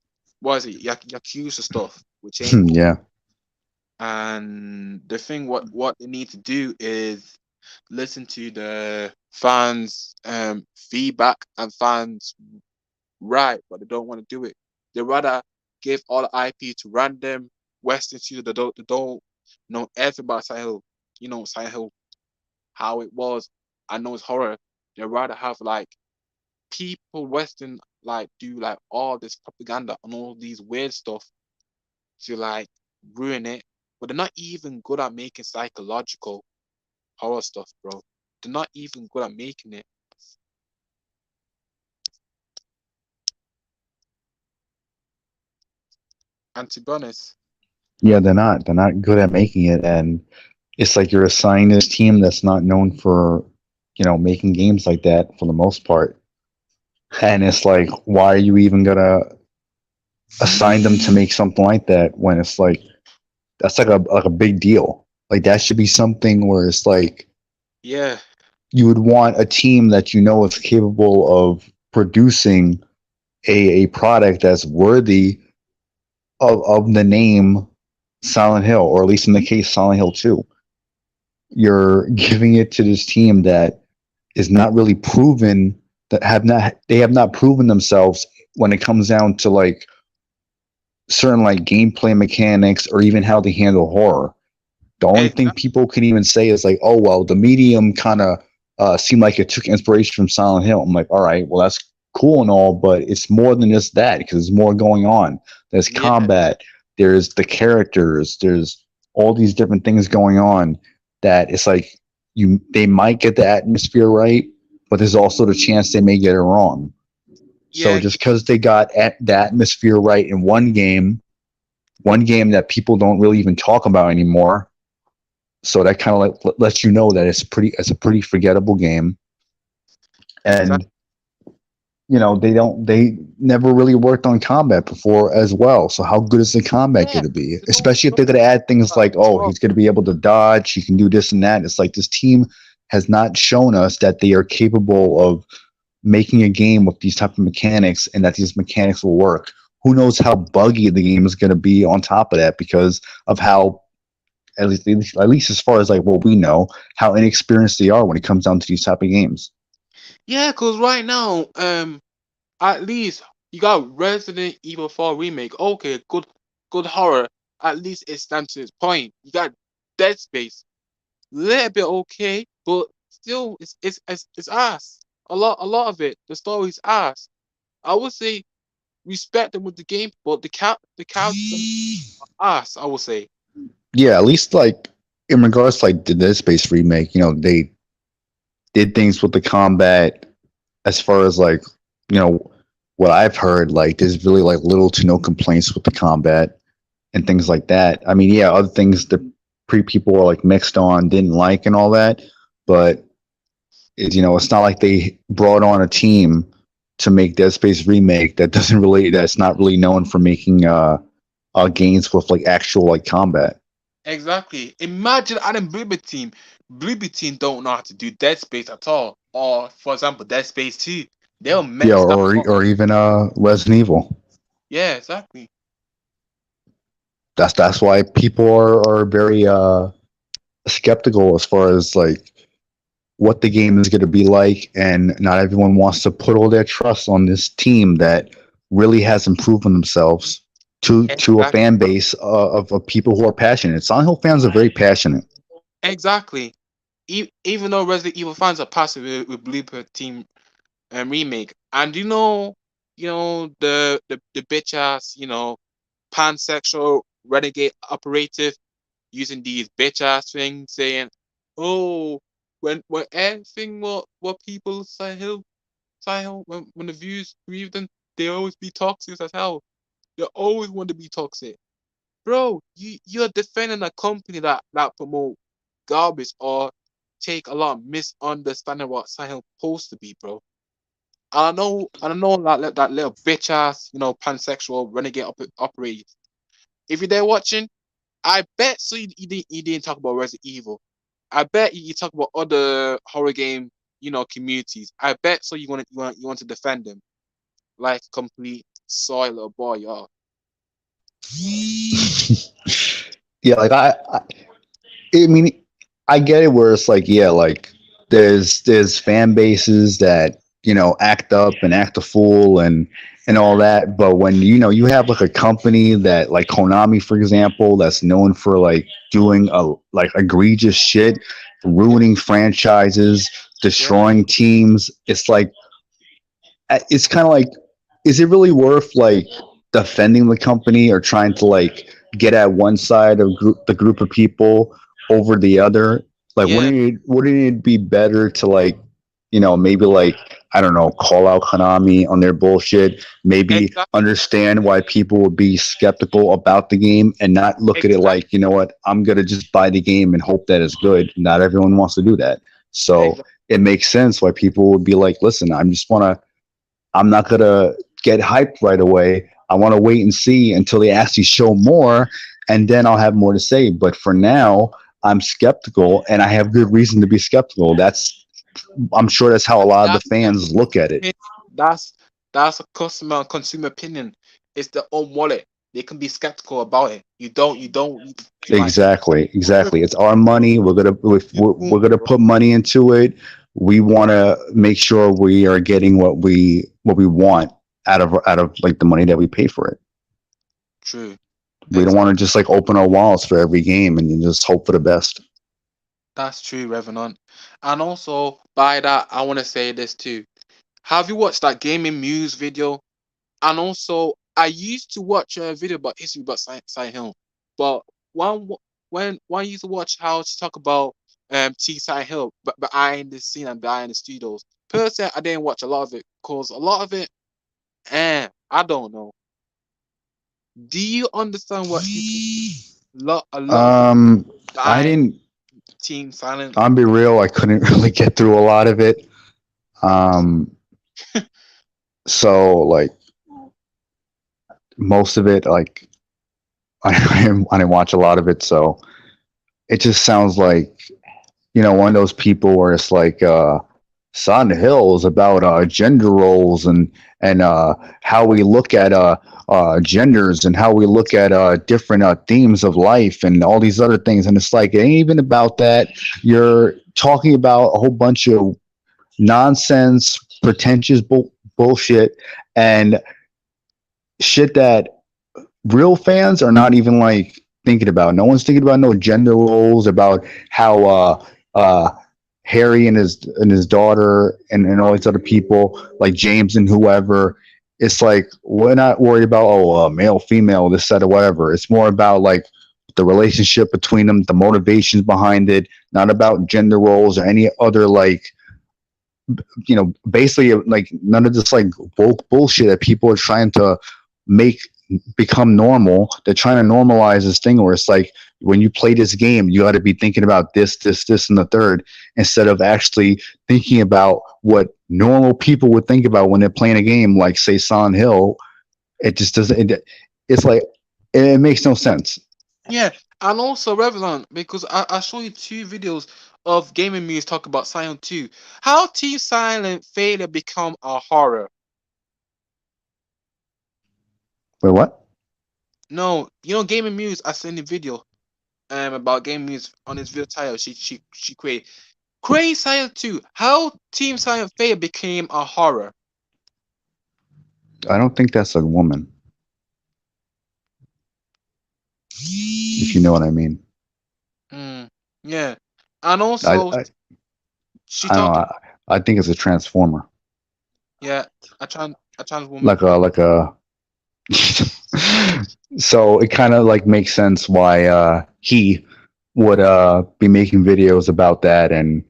what is it, Yakuza stuff, which ain't cool. Yeah, And the thing what they need to do is listen to the fans feedback and fans right, but they don't want to do it. They rather give all the IP to random Western studios that don't know everything about Silent Hill. You know Silent Hill, how it was. I know it's horror. They rather have like people Western like do like all this propaganda and all these weird stuff to like ruin it. But they're not even good at making psychological horror stuff, bro. They're not even good at making it. And to be honest, yeah, they're not good at making it, and it's like you're assigned this team that's not known for making games like that for the most part, and it's like why are you even gonna assign them to make something like that when it's like that's like a big deal. Like that should be something where it's like yeah, you would want a team that is capable of producing a product that's worthy of the name Silent Hill, or at least in the case Silent Hill 2. You're giving it to this team that is not really proven that have not proven themselves when it comes down to like certain like gameplay mechanics or even how they handle horror. The only thing exactly. people can even say is like, oh well, the medium kind of seemed like it took inspiration from Silent Hill. I'm like, all right, well that's cool and all, but it's more than just that because there's more going on. There's Yeah, combat, there's the characters, there's all these different things going on that it's like they might get the atmosphere right, but there's also the chance they may get it wrong. So yeah, just because they got the atmosphere right in one game that people don't really even talk about anymore, so that kind of lets you know that it's a pretty forgettable game, and exactly. they never really worked on combat before as well. So how good is the combat Yeah, going to be? they Especially if don't they're going to add things like like, oh, talk. he's going to be able to dodge, he can do this and that. It's like this team has not shown us that they are capable of making a game with these type of mechanics and that these mechanics will work. Who knows how buggy the game is going to be on top of that because of how at least as far as like what we know, how inexperienced they are when it comes down to these type of games. Yeah, cause right now, at least you got Resident Evil 4 remake. Okay, good horror. At least it stands to its point. You got Dead Space, little bit okay, but still, it's ass. A lot of it. The story's ass. I would say respect them with the game, but the characters are ass. I would say. Yeah, at least like in regards to like the Dead Space remake, they did things with the combat as far as like, you know, what I've heard, like there's really like little to no complaints with the combat and things like that. I mean, yeah, other things the pre people were like mixed on, didn't like and all that, but it's not like they brought on a team to make Dead Space remake that's not really known for making games with like actual like combat. Exactly. Imagine adding Bloober team. Bloober team don't know how to do Dead Space at all. Or for example, Dead Space 2. They'll Yeah, mess that up. or even Resident Evil. Yeah, exactly. That's why people are very skeptical as far as like what the game is going to be like, and not everyone wants to put all their trust on this team that really hasn't proven themselves to a Exactly. fan base of people who are passionate. Silent Hill fans are very passionate. Exactly. Even though Resident Evil fans are passive with Bloober team remake, and the bitch ass, pansexual renegade operative using these bitch ass things saying, "Oh, when everything what people say when the views grieve them, they always be toxic as hell. They always want to be toxic, bro. You're defending a company that promote garbage or take a lot of misunderstanding what Sahel supposed to be, bro. I don't know that little bitch ass, pansexual renegade operator. If you're there watching, I bet so you didn't talk about Resident Evil. I bet you talk about other horror game, communities. I bet so you want to defend them like complete soy little boy, y'all. Yeah, like I mean, I get it where it's like, yeah, like there's fan bases that act up and act a fool and all that, but when you have like a company that like Konami, for example, that's known for like doing like egregious shit, Yeah, ruining franchises, yeah, destroying teams, it's kind of like, is it really worth like defending the company or trying to like get at one side of the group of people over the other? Like, yeah, wouldn't it be better to like, maybe like, I don't know, call out Konami on their bullshit, maybe exactly, understand why people would be skeptical about the game and not look at it like, exactly, what, I'm gonna just buy the game and hope that it's good. Not everyone wants to do that. So exactly. it makes sense why people would be like, listen, I'm not gonna get hyped right away. I want to wait and see until they actually show more, and then I'll have more to say. But for now, I'm skeptical, and I have good reason to be skeptical. I'm sure that's how a lot of the That's fans look at it. opinion. That's that's a consumer opinion. It's their own wallet. They can be skeptical about it. You don't need to be like, Exactly, "Bro, exactly. It's our money. We're gonna put money into it. We want to make sure we are getting what we want out of like the money that we pay for it. true, We don't want to exactly. just like open our wallets for every game and then just hope for the best. That's true, Revenant. And also, by that, I want to say this too. Have you watched that gaming news video? And also, I used to watch a video about history about Silent Hill, but when I used to watch how to talk about T Silent Hill, but behind the scene and behind the studios. Personally, I didn't watch a lot of it because a lot of it, I don't know. Do you understand what a lot of it Um, I behind didn't. Team Silent? I'll be real. I couldn't really get through a lot of it. Um, so like most of it, like I didn't watch a lot of it. So it just sounds like one of those people where it's like Silent Hill is about gender roles and how we look at genders and how we look at different themes of life and all these other things. And it's like it ain't even about that. You're talking about a whole bunch of nonsense, pretentious bullshit, and shit that real fans are not even like thinking about. No one's thinking about no gender roles, about how Harry and his daughter and all these other people like James and whoever. It's like we're not worried about male, female, this, that, or whatever. It's more about like the relationship between them, the motivations behind it, not about gender roles or any other like basically like none of this like woke bullshit that people are trying to make become normal. They're trying to normalize this thing where it's like when you play this game, you got to be thinking about this, and the third, instead of actually thinking about what normal people would think about when they're playing a game like say Silent Hill. It just doesn't. It's like it makes no sense. Yeah, and also Revlon, because I show you two videos of gaming news talk about Silent 2. How Team Silent failure become a horror. Wait, what? No, gaming news. I sent a video about gaming news on his video title. She created Crazy Silent 2. How Team Silent failure became a horror. I don't think that's a woman, if you know what I mean. Mm, yeah, and I also I, she I don't know. talked. I think it's a transformer, Yeah, a trans woman. like a. So it kind of like makes sense why he would be making videos about that, and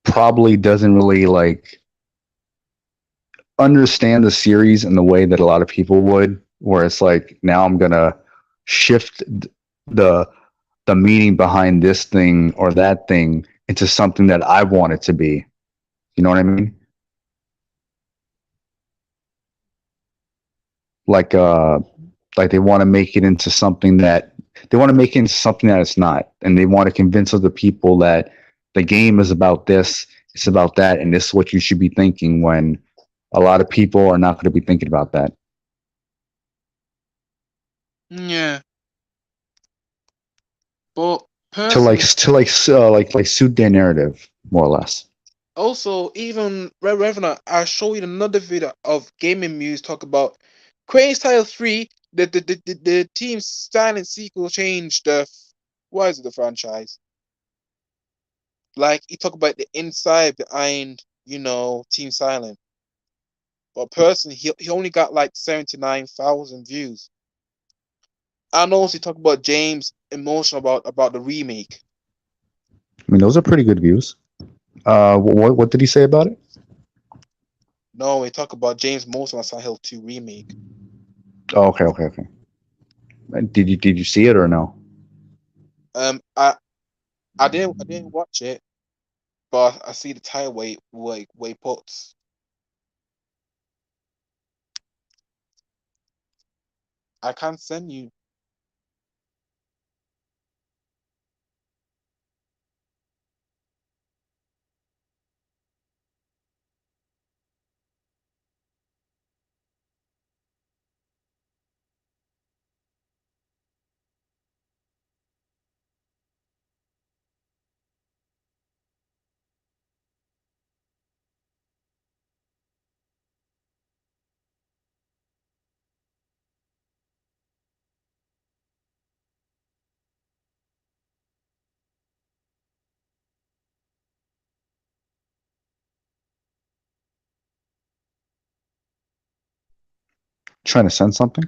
probably doesn't really like understand the series in the way that a lot of people would, where it's like now I'm gonna shift the the meaning behind this thing or that thing into something that I want it to be. You know what I mean? Like like they want to make it into something that they want to make it into something that it's not, and they want to convince other people that the game is about this, it's about that, and this is what you should be thinking when a lot of people are not going to be thinking about that. Yeah, but To like personally, like suit their narrative more or less. also even Revenant, I showed you another video of gaming news talk about Crazy Style 3. The Team Silent sequel changed what is it, the franchise? Like he talk about the inside behind, Team Silent. But person, he only got like 79,000 views. And also he talk about James emotion about the remake. I mean, those are pretty good views. What did he say about it? No, he talk about James emotion on Silent Hill 2 remake. Oh, okay, okay, okay. Did you see it or no? Um, I I didn't watch it, but I see the title way puts. I can send you. Trying to send something?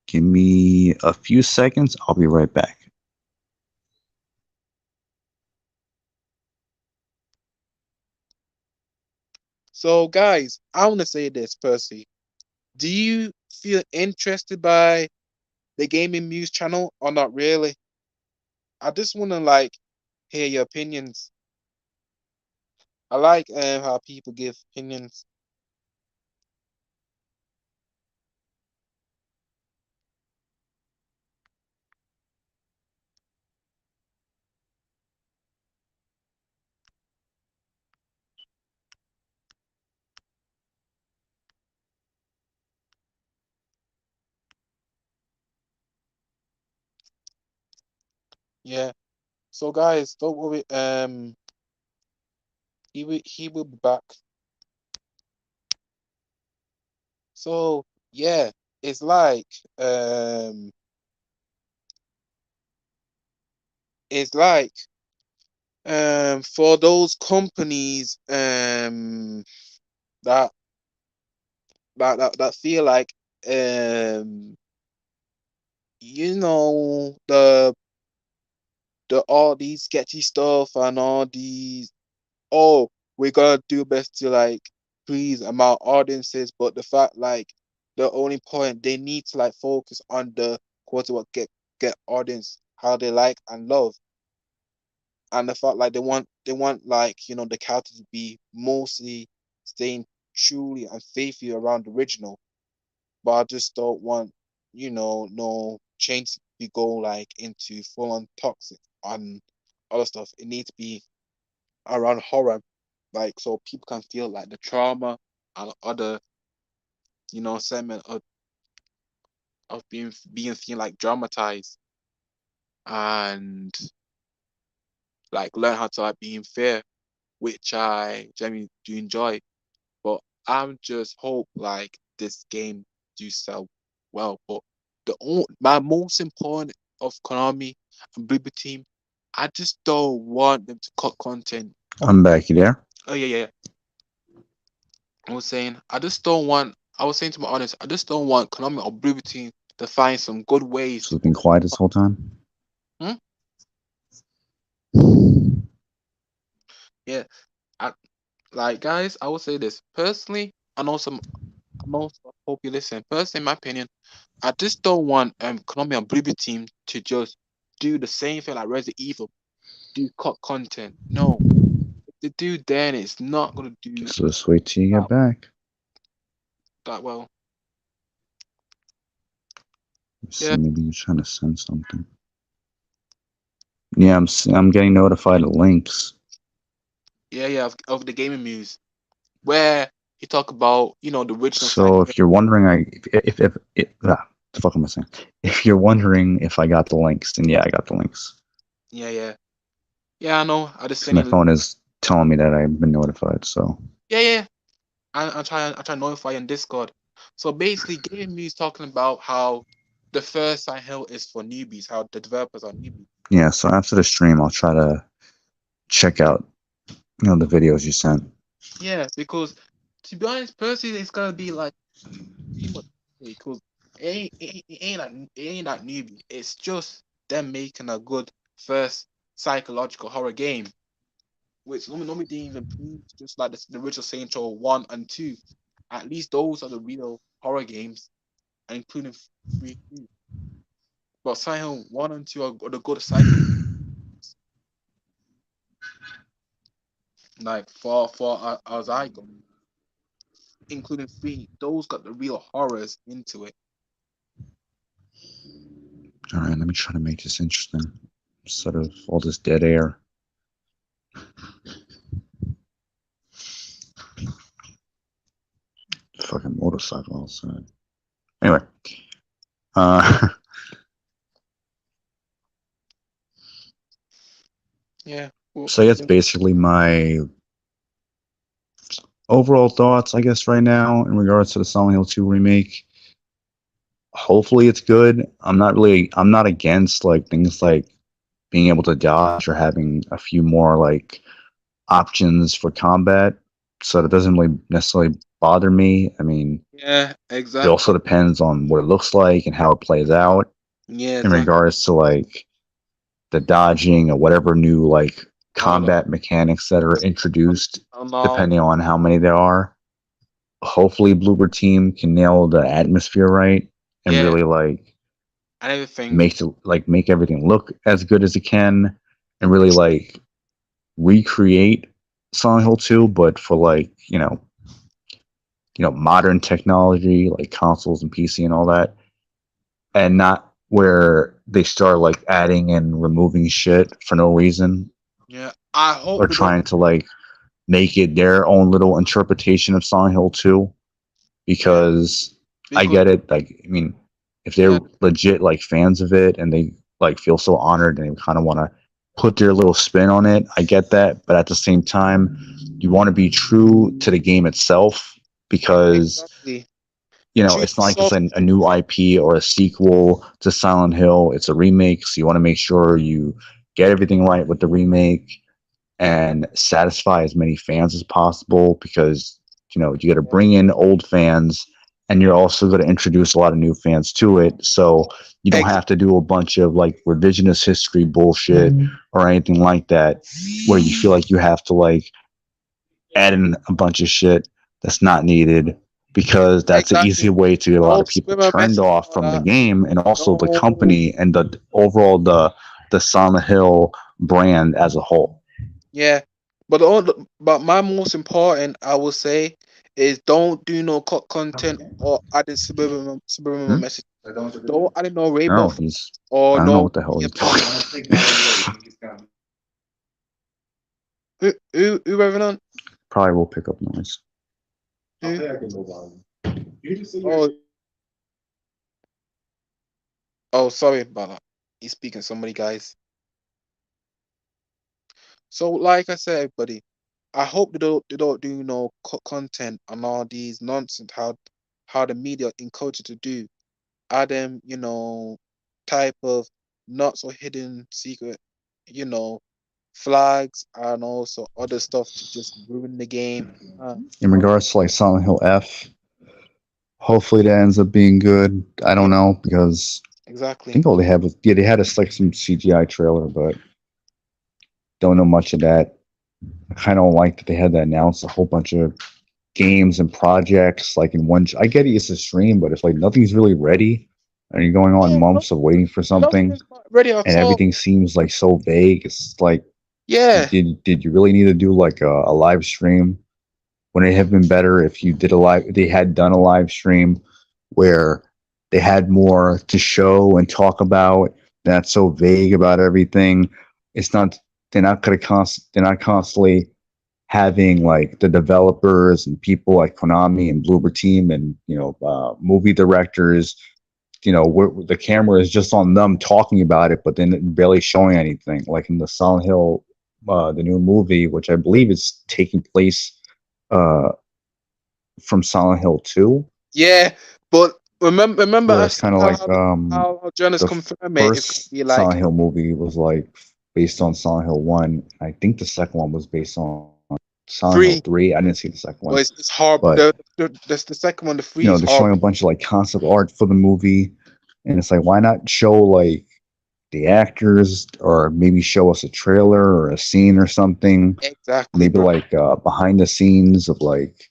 Give me a few seconds. I'll be right back. So, guys, I want to say this, Percy. Do you feel interested by the Gaming Muse channel or not really? I just want to hear your opinions. I like how people give opinions. Yeah. So, guys, don't worry. He will be back. So, yeah, it's um, it's like for those companies that that feel like um the all these sketchy stuff and all these, oh, we gotta do best to please amount audiences, but the fact the only point they need to focus on the quality what get audience how they like and love, and the fact they want the character to be mostly staying truly and faithfully around the original, but I just don't want no change to be go into full on toxic and other stuff. It needs to be around horror, so people can feel the trauma and other segment of being seen dramatized, and learn how to being fair, which I genuinely do enjoy. But I'm just hope this game do sell well. But my most important of Konami and Bloober team, I just don't want them to cut content. I'm back. You there? Oh yeah, yeah. I was saying I just don't want. I was saying to my audience, I just don't want Konami or Bloober team to find some good ways. So it's been quiet this whole time. Hmm? Yeah, I, guys, I would say this personally, and also hope you listen. Personally, in my opinion, I just don't want Konami and Bloober team to just do the same thing like Resident Evil, do cut content. No, if they do, then it's not gonna do So just wait till you that, get back. that well. Let's see, Yeah, maybe you're trying to send something. Yeah, I'm getting notified of links. yeah, yeah. Of the gaming news where he talk about the original side. So if you're wondering, the fuck am I saying? If you're wondering if I got the links, then yeah, I got the links. Yeah, yeah, yeah. I know. I just Because my sending. phone is telling me that I've been notified. So Yeah, yeah. I try to notify you on Discord. So basically, gaming news talking about how the first Silent Hill is for newbies, how the developers are newbies. yeah, so after the stream, I'll try to check out the videos you sent. Yeah, because to be honest, personally, it's gonna be pretty much because it ain't that newbie. It's just them making a good first psychological horror game, which nobody didn't even prove. Just like the original Saints Row 1 and 2, at least those are the real horror games, and including 3 too. But Silent Hill 1 and 2 are the good psycho. For as I go, including 3, those got the real horrors into it. All right, let me try to make this interesting instead of all this dead air. Fucking motorcycle outside. Anyway, uh, Yeah. Well, so that's basically my overall thoughts, I guess, right now in regards to the Silent Hill 2 remake. Hopefully, it's good. I'm not against like things like being able to dodge or having a few more like options for combat. So that doesn't really necessarily bother me. I mean, yeah, it exactly. also depends on what it looks like and how it plays out Yeah, in exactly. regards to like the dodging or whatever new like No, no, combat mechanics that are introduced, no, no. depending on how many there are. Hopefully, Bloober Team can nail the atmosphere right and Yeah, really like and everything. make everything look as good as it can, and really like recreate Silent Hill 2, but for like modern technology like consoles and PC and all that, and not where they start like adding and removing shit for no reason Yeah, I hope or they don't. trying to like make it their own little interpretation of Silent Hill 2, Yeah, because I because get it. Like, I mean, if yeah, they're legit like fans of it and they like feel so honored and they kind of want to put their little spin on it, I get that. But at the same time, you want to be true to the game itself, because exactly. True it's to not like it's self. a new IP or a sequel to Silent Hill. It's a remake, so you want to make sure you get everything right with the remake and satisfy as many fans as possible, because you got to bring in old fans, and you're also going to introduce a lot of new fans to it, so you don't Exactly. have to do a bunch of like revisionist history bullshit or anything like that, where you feel like you have to like add in a bunch of shit that's not needed, because that's an easy Exactly. way to get a lot No of people subliminal turned message off about from the that. game, and also the No. company and the overall the Silent Hill brand as a whole. Yeah, but my most important, I will say, is don't do no cut content or adding subliminal Hmm? message. Don't add in no rainbow No, flags he's. I or don't know no what the hell he's PMS. doing. Who Revenant? Probably will pick up noise. Who? Oh, oh, sorry about that. He's speaking to somebody, guys. So, like I said, everybody, I hope they don't do no cut content on all these nonsense how the media encourage you to do. Add them, type of not so hidden secret, you know, flags and also other stuff to just ruin the game. In regards to like Silent Hill F, hopefully that ends up being good. I Yeah, don't know, because I exactly. think all they had was, yeah, they had a like some CGI trailer, but don't know much of that. I kind of like that they had to announce a whole bunch of games and projects like in one. I get it's a stream, but if like nothing's really ready, and you're going on Yeah, months of waiting for something, nothing's not ready at and all. everything seems like so vague, it's like, Yeah, did you really need to do like a live stream? Would it have been better if you did a live? They had done a live stream where they had more to show and talk about. Not so vague about everything. It's not. They're not going to They're not constantly having like the developers and people like Konami and Bloober Team and movie directors. The camera is just on them talking about it, but then barely showing anything. Like in the Silent Hill, the new movie, which I believe is taking place uh, from Silent Hill 2, yeah. But remember, where I it's said kind of like how Jonas the confirmed it. It's gonna first be like Silent Hill movie was like based on Silent Hill 1. I think the second one was based on Silent Hill free, 3. I didn't see the second but one, it's horrible. but The second one, the free is they're showing horrible. a bunch of like concept art for the movie, and it's like, why not show like the actors, or maybe show us a trailer or a scene or something, Exactly, maybe bro. like behind the scenes of like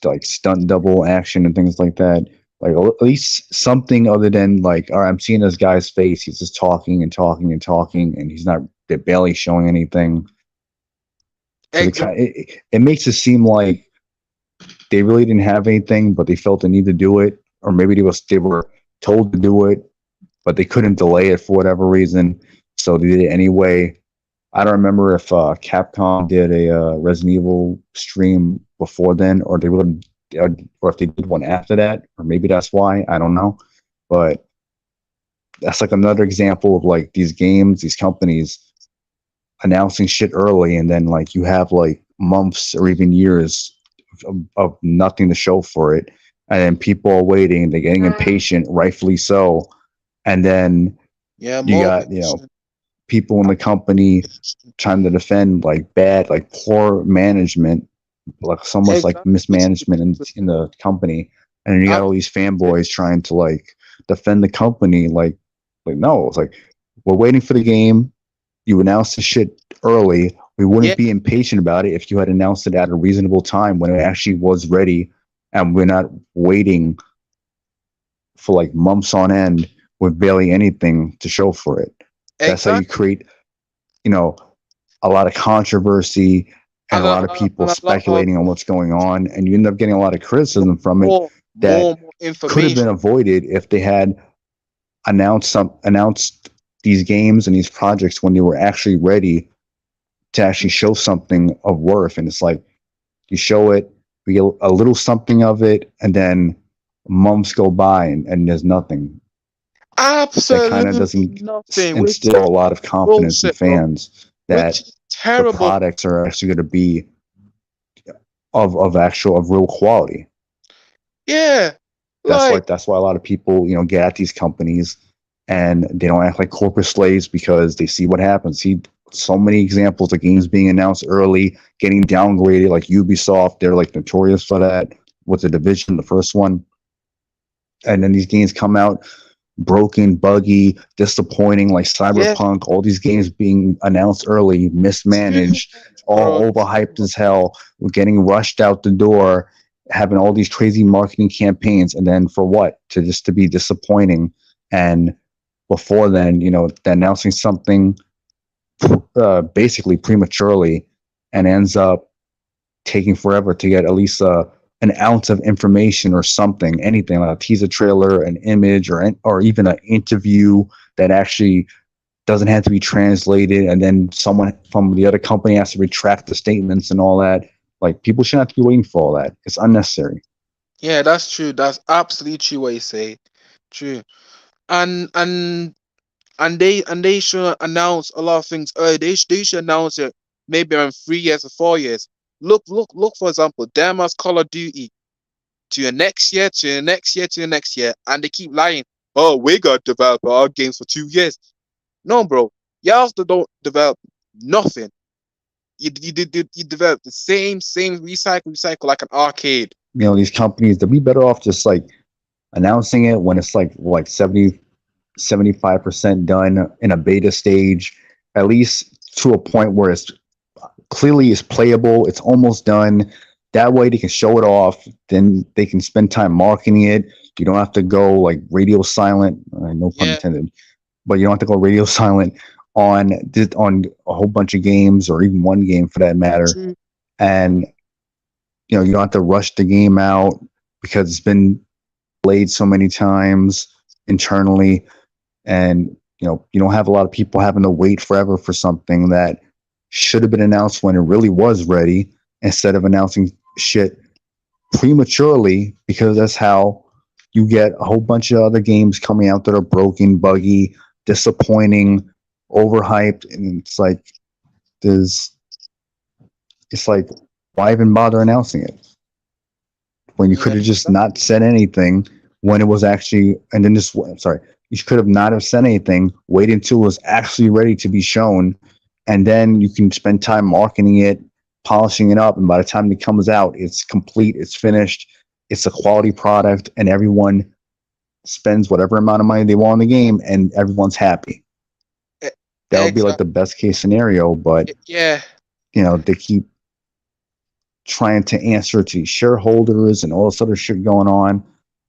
like stunt double action and things like that, like at least something other than like, all right, I'm seeing this guy's face, he's just talking and talking and talking, and he's not, they're barely showing anything, because Exactly. it makes it seem like they really didn't have anything, but they felt the need to do it, or maybe they were told to do it, but they couldn't delay it for whatever reason, so they did it anyway. I don't remember if Capcom did a Resident Evil stream before then, or they would, or if they did one after that, or maybe that's why. I don't know, but that's like another example of like these games, these companies announcing shit early, and then like you have like months or even years of nothing to show for it, and then people are waiting, they're getting impatient, rightfully so, and then Yeah, you more got people in the company trying to defend like bad, like poor management, like so much like exactly. Which is mismanagement ridiculous. in the company, and then you got I'm all these fanboys trying to like defend the company, like no, it's like we're waiting for the game, You announced the shit early. We Yeah, wouldn't be impatient about it if you had announced it at a reasonable time when it actually was ready, and we're not waiting for like months on end with barely anything to show for it. That's how you exactly. create, you know, a lot of controversy and And a lot of people and a lot of speculating on what's going on, and you end up getting a lot of criticism from it that more could have been information. avoided if they had announced these games and these projects when they were actually ready to actually show something of worth. And it's like you show it, we get a little something of it, and then months go by and there's nothing. That kind of Absolutely doesn't nothing, which instill a is lot of confidence in bullshit, bro. fans Which that is the terrible. products are actually going to be of real quality. Yeah, That's why like a lot of people get at these companies and they don't act like corporate slaves because they see what happens. See so many examples of games being announced early, getting downgraded, like Ubisoft. They're like notorious for that. With the Division, the first one, and then these games come out broken, buggy, disappointing, like yeah, Cyberpunk. All these games being announced early, too mismanaged, much, all bro. Too overhyped much. as hell, getting rushed out the door, having all these crazy marketing campaigns, and then for what? To be disappointing. And before then, they're announcing something basically prematurely, and ends up taking forever to get at least an ounce of information or something, anything like a teaser trailer, an image, or even an interview that actually doesn't have to be translated, and then someone from the other company has to retract the statements and all that. Like people shouldn't have to be waiting for all that. It's unnecessary. Yeah, that's true. That's absolutely true what you say. True. And they should announce a lot of things early. They should announce it maybe around 3 years or 4 years. Look. For example, damn as Call of Duty to your next year, to your next year, to your next year, and they keep lying. Oh, we got to develop our games for 2 years. No, bro, y'all still don't develop nothing. You develop the same recycle like an arcade. These companies, they'd be better off just like announcing it when it's like 75% done in a beta stage, at least to a point where it's clearly is playable. It's almost done. That way they can show it off. Then they can spend time marketing it. You don't have to go like radio silent. No pun Yeah, intended. But you don't have to go radio silent on a whole bunch of games or even one game for that matter. true. And you don't have to rush the game out because it's been played so many times internally, and you don't have a lot of people having to wait forever for something that should have been announced when it really was ready, instead of announcing shit prematurely, because that's how you get a whole bunch of other games coming out that are broken, buggy, disappointing, overhyped. And there's it's like why even bother announcing it when you Yeah, could have just not exactly. said anything when it was actually, and then just, I'm sorry, you could have not have said anything, wait until it was actually ready to be shown, and then you can spend time marketing it, polishing it up, and by the time it comes out, it's complete, it's finished, it's a quality product, and everyone spends whatever amount of money they want on the game, and everyone's happy. E- That would be like Exactly. the best case scenario, but Yeah. they keep trying to answer to shareholders and all this other shit going on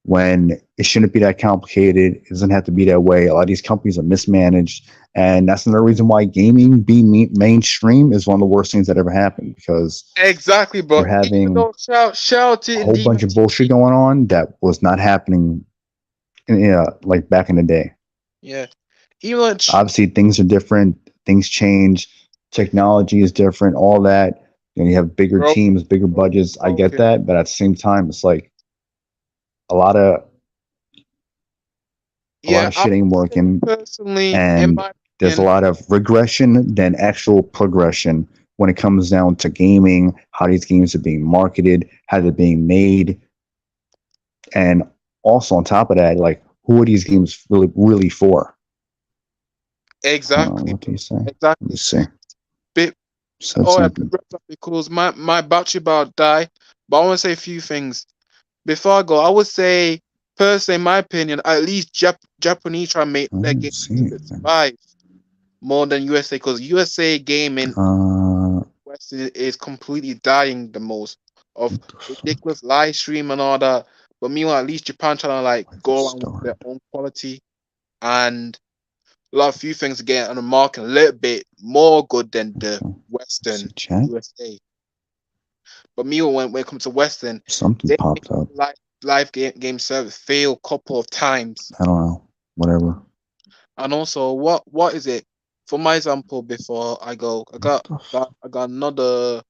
when it shouldn't be that complicated. It doesn't have to be that way. A lot of these companies are mismanaged. And that's another reason why gaming being mainstream is one of the worst things that ever happened, because Exactly, bro. you're Even having though shout a it in whole bunch of bullshit DMT. going on that was not happening like back in the day. Yeah. Even though Obviously, things are different, things change, technology is different, all that. You have bigger broken, teams, bigger budgets. I get broken. that. But at the same time, it's like a lot of Yeah, I shit ain't would say working, personally, in and my there's a opinion, lot of regression than actual progression when it comes down to gaming, how these games are being marketed, how they're being made, and also on top of that, like who are these games really for? Hold on, exactly, what do bro. you say? Let me Exactly. see. Bit Said oh yeah, something. because my battery about die. But I want to say a few things. Before I go, I would say personally, in my opinion, at least Japanese try to make I their don't games see keep it anything. survive. more than USA because USA gaming Uh, West is completely dying the most of what the fuck? ridiculous live stream and all that. But meanwhile, at least Japan trying to like Why this go around with their started? own quality and a lot of few things again on the market a little bit more good than the Okay. See Western chat? USA. But meanwhile, when it comes to Western, Something they popped up. live game service fail a couple of times. I don't know. Whatever. And also, what is it? For my example, before I go, What the fuck? I got another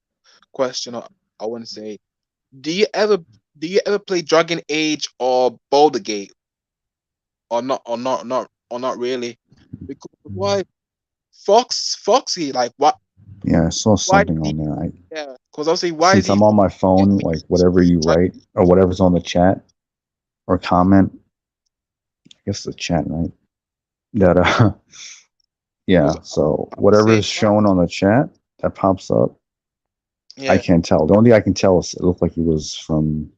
question. I want to say, do you ever do you ever play Dragon Age or Boulder Gate or not really? Because why Foxy like what Yeah, I saw why something did on there. I yeah? Because I'll say why is since he I'm on my getting phone, me like to whatever play you Dragon write or Age? whatever's on the chat or comment, I guess the chat, right? That Because yeah. So I would whatever say is shown on the chat that pops up, I yeah, can't tell. The only thing I can tell is it looked like he was from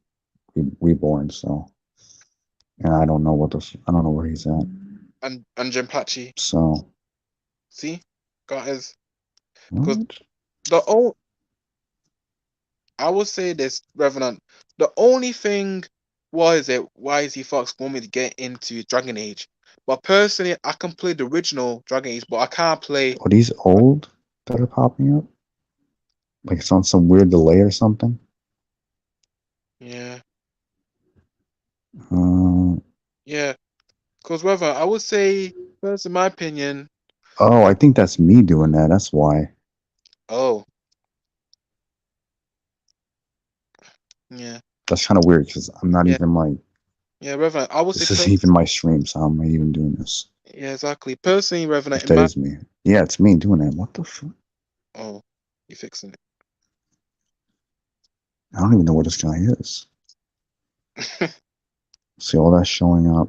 Reborn. So and I don't know I don't know where he's at. and Jinpachi. So See, guys, because what? the only I would say this, Revenant. The only thing was it why is he Fox want me to get into Dragon Age? But personally, I can play the original Dragon Age, but I can't play. Are these old that are popping up? Like it's on some weird delay or something? Yeah, Uh, yeah. Because Revenant, I would say, first in my opinion, oh, uh, I think that's me doing that. That's why. oh yeah, That's kind of weird because I'm not yeah, even like yeah, Revenant. I would say this isn't even person, my stream, so how am I even doing this? yeah, exactly. Personally, Revenant, If in that my is me, yeah, it's me doing that. What the fuck? oh, you fixing I don't even know what this guy is. it? See all that showing up.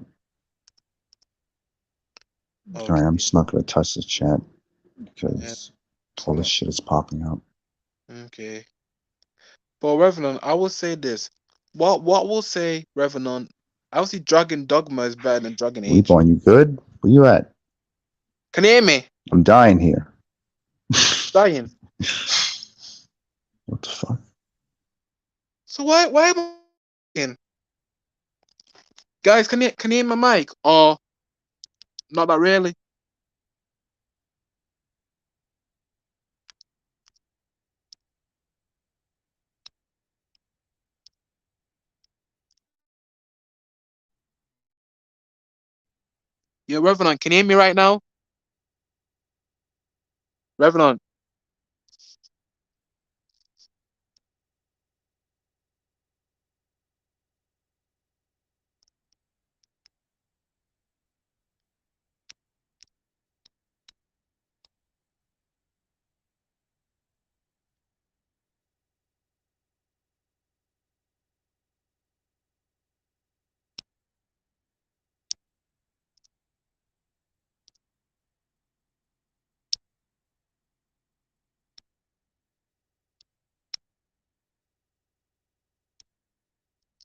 All right, I'm Okay, just not gonna touch the chat yeah, because so all this not shit is popping up. okay. But Revenant, I will say this. What will say Revenant? I will say Dragon Dogma is better than Dragon Age. Reborn, you good? Where you at? Can you hear me? I'm dying here. Dying. What the fuck? So why am I talking? Guys, can you hear my mic? Or not that really? Yo, Revenant, can you hear me right now? Revenant.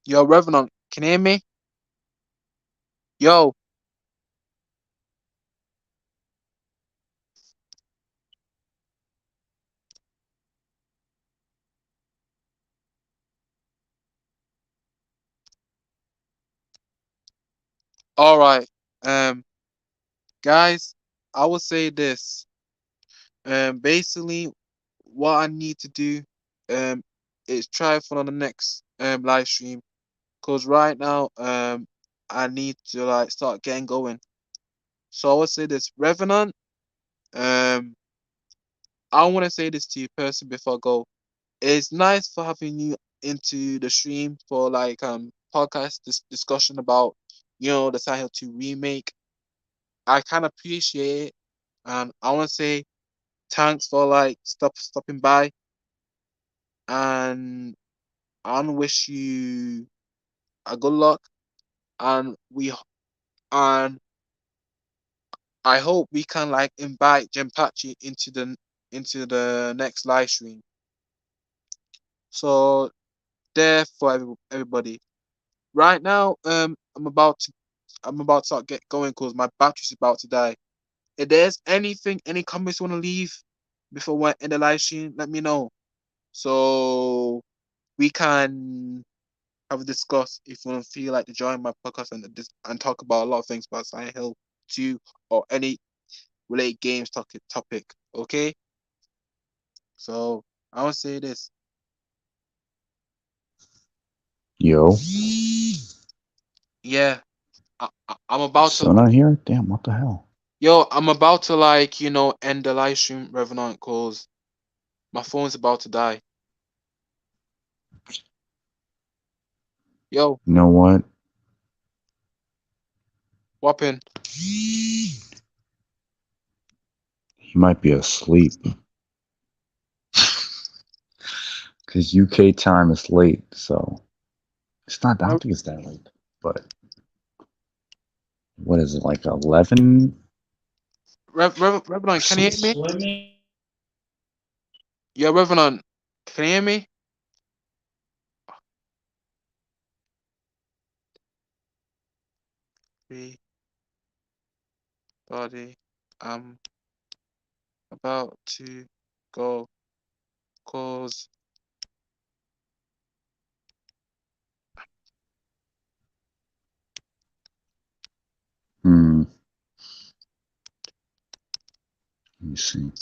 Yo, Revenant, can you hear me? Yo. All right. Um, guys, I will say this. Basically, what I need to do, um, is try for on the next live stream. Cause right now, I need to like start getting going. So I would say this, Revenant. Um, I want to say this to you person before I go. It's nice for having you into the stream for like podcast discussion about the Silent Hill 2 remake. I kind of appreciate it, and I want to say thanks for like stopping by, and I want to wish you a good luck, and and I hope we can like invite Jempachi into the next live stream. So there for everybody. Right now, I'm about to start get going because my battery's about to die. if there's anything, any comments you want to leave before we end the live stream, let me know. So we can have a discuss if you want to feel like to join my podcast and talk about a lot of things about Silent Hill 2 or any related games topic. Okay? So I want to say this. Yo, Yeah, I'm about to still not here? Damn, what the hell? I'm about to end the live stream, Revenant, because my phone's about to die. Yo, You know what? whopping. He might be asleep. Because UK time is late, so it's not. I don't think it's that late. But what is it, like 11? Revenant, can you hear me? Yo, Revenant, can you hear me? Free body. I'm about to go cause Hmm. Let me see.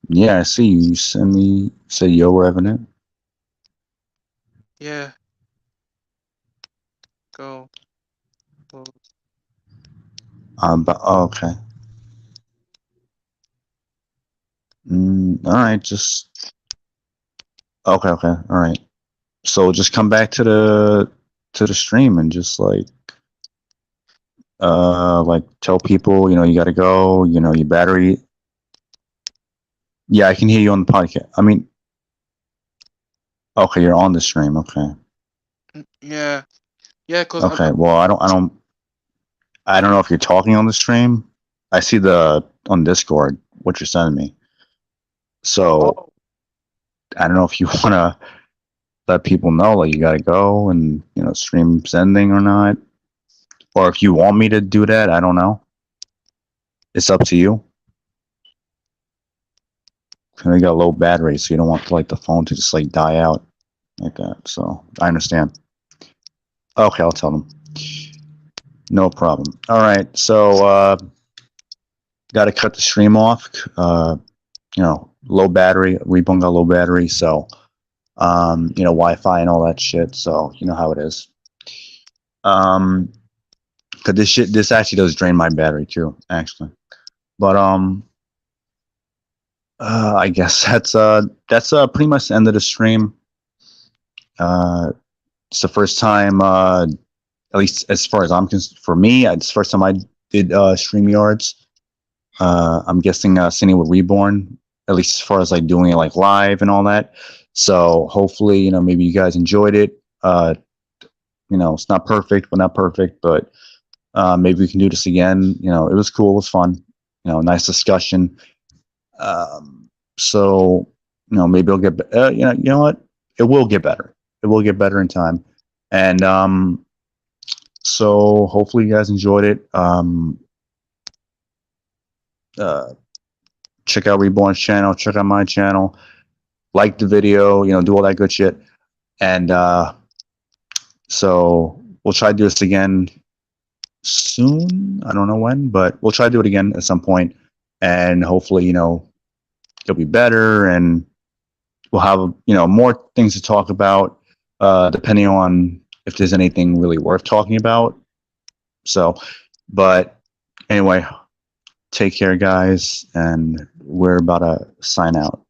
Yeah, I see you. You send me. Say yo, Revenant. yeah, go cause But oh, okay. All right. Just okay. Okay. All right. So just come back to the stream and just like tell people, you got to go. Your battery. Yeah, I can hear you on the podcast. I mean, okay, you're on the stream. Okay. yeah, yeah, cause Okay. Well, I don't know if you're talking on the stream. I see the on Discord what you're sending me. So oh I don't know if you want to let people know like you got to go and stream's ending or not, or if you want me to do that. I don't know. It's up to you. And they got low battery, so you don't want like the phone to just like die out like that. So I understand. Okay, I'll tell them. No problem. All right, so got to cut the stream off. Low battery. Reborn got low battery, so Wi-Fi and all that shit. So you know how it is. Cause this actually does drain my battery too, actually. But I guess that's pretty much the end of the stream. It's the first time, at least as far as I'm concerned, for me, it's the first time I did StreamYards. I'm guessing Cindy with Reborn, at least as far as like doing it like live and all that. So hopefully, maybe you guys enjoyed it. It's not perfect, but not perfect, but maybe we can do this again. It was cool, it was fun. Nice discussion. So maybe it'll get. You know what? It will get better. It will get better in time, and so hopefully you guys enjoyed it. Uh, Check out Reborn's channel. Check out my channel. Like the video. Do all that good shit. And so we'll try to do this again soon. I don't know when, but we'll try to do it again at some point, and hopefully it'll be better and we'll have more things to talk about depending on if there's anything really worth talking about. So, but anyway, take care, guys, and we're about to sign out.